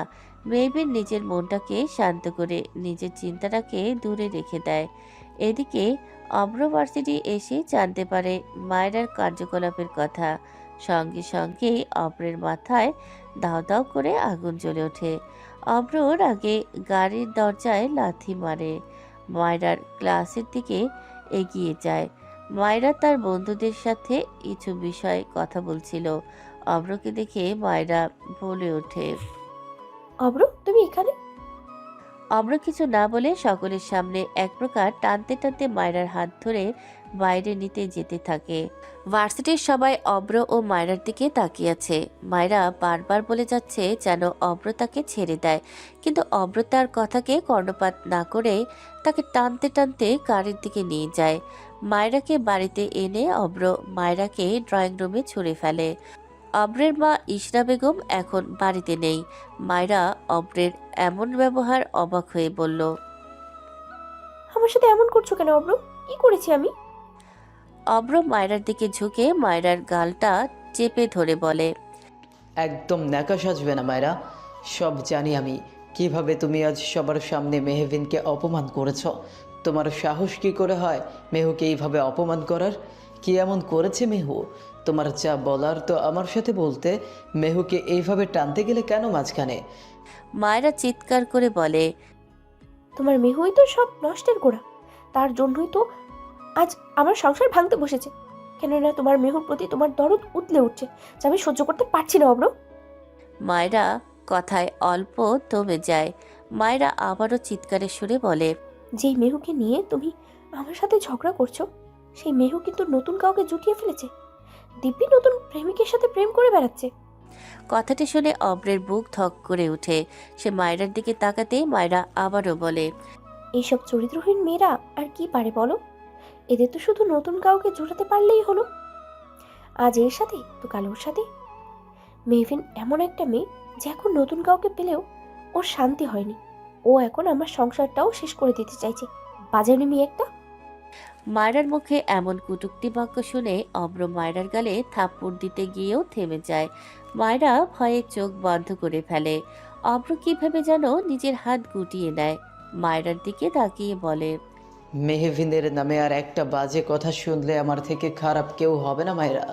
মেহবিন নিজের মনটাকে শান্ত করে নিজের চিন্তাটাকে দূরে রেখে দেয়। এদিকে অব্র ভার্সিটি এসে জানতে পারে মায়েরার কার্যকলাপের কথা। সঙ্গে সঙ্গেই অব্রের মাথায় দাও দাও করে আগুন জ্বলে ওঠে। অব্রর আগে গাড়ির দরজায় লাথি মারে। মায়েরার ক্লাসের দিকে এগিয়ে যায়। মায়েরা তার বন্ধুদের সাথে কিছু বিষয়ে কথা বলছিল। অব্রকে দেখে মায়েরা বলে ওঠে, অব্র, তুমি এখানে? অব্র কিছু না বলে সকলের সামনে এক প্রকার টানতে টানতে মায়রার হাত ধরে বাইরে নিতে যেতে থাকে। ভার্সিটির সবাই অব্র ও মায়রার দিকে তাকিয়ে আছে। মায়রা বারবার বলে যাচ্ছে যেন অব্র তাকে ছেড়ে দেয়, কিন্তু অব্র তার কথাকে কর্ণপাত না করে তাকে টানতে টানতে গাড়ির দিকে নিয়ে যায়। মায়রাকে বাড়িতে এনে অব্র মায়রাকে ড্রয়িং রুমে ছুঁড়ে ফেলে। অব্রের মা ইশরা বেগম এখন বাড়িতে নেই। মায়রা অব্রের এমন ব্যবহার অবাক হয়ে বলল, আমার সাথে এমন করছো কেন অব্র? কি করেছি আমি? অব্র মায়রার দিকে ঝুঁকে মায়রার গালটা চেপে ধরে বলে, একদম ন্যাকা সাজবে না মায়েরা, সব জানি আমি। কিভাবে তুমি আজ সবার সামনে মেহবিনকে অপমান করেছ। তোমার সাহস কি করে হয় মেহুকে এইভাবে অপমান করার? কি এমন করেছে মেহু? তোমার যা বলার তো আমার সাথে বলতে, মেহুকে এইভাবে টানতে গেলে কেন মাঝখানে? মায়রা চিৎকার করে বলে, তোমার মেহুই তো সব নষ্টের গোড়া। তার জন্যই তো আজ আমার সংসার ভাঙতে বসেছে। কেননা তোমার মেহুর প্রতি তোমার দরদ উতলে উঠছে, যা আমি সহ্য করতে পারছি না অব্র। মায়েরা কথায় অল্প দমে যায়। মায়েরা আবারও চিৎকারের সুরে বলে, যেই মেহুকে নিয়ে তুমি আমার সাথে ঝগড়া করছো, সেই মেহু কিন্তু নতুন কাউকে জুটিয়ে ফেলেছে। দিব্যি নতুন প্রেমিকের সাথে প্রেম করে বেড়াচ্ছে। কথাটি শুনে অব্রের বুক ধক করে ওঠে। সে মায়েরার দিকে তাকাতেই মায়েরা আবারও বলে, এইসব চরিত্রহীন মেয়েরা আর কি পারে বলো? এদের তো শুধু নতুন কাউকে জোটাতে পারলেই হলো। আজ এর সাথে তো কাল ওর সাথে। মেহবিন এমন একটা মেয়ে যে এখন নতুন কাউকে পেলেও ওর শান্তি হয়নি। ও এখন আমার সংসারটাও শেষ করে দিতে চাইছে। বাজারে মেয়ে একটা। মায়েরার মুখে এমন কটূক্তি বাক্য শুনে অব্র মায়েরার গালে থাপ্পড় দিতে গিয়েও থেমে যায়। মায়েরা ভয়ে চোখ বন্ধ করে ফেলে। অব্র কিভাবে যেন নিজের হাত গুটিয়ে নেয়। মায়েরার দিকে তাকিয়ে বলে, মেহবিনের নামে আর একটা বাজে কথা শুনলে আমার থেকে খারাপ কেউ হবে না মায়েরা।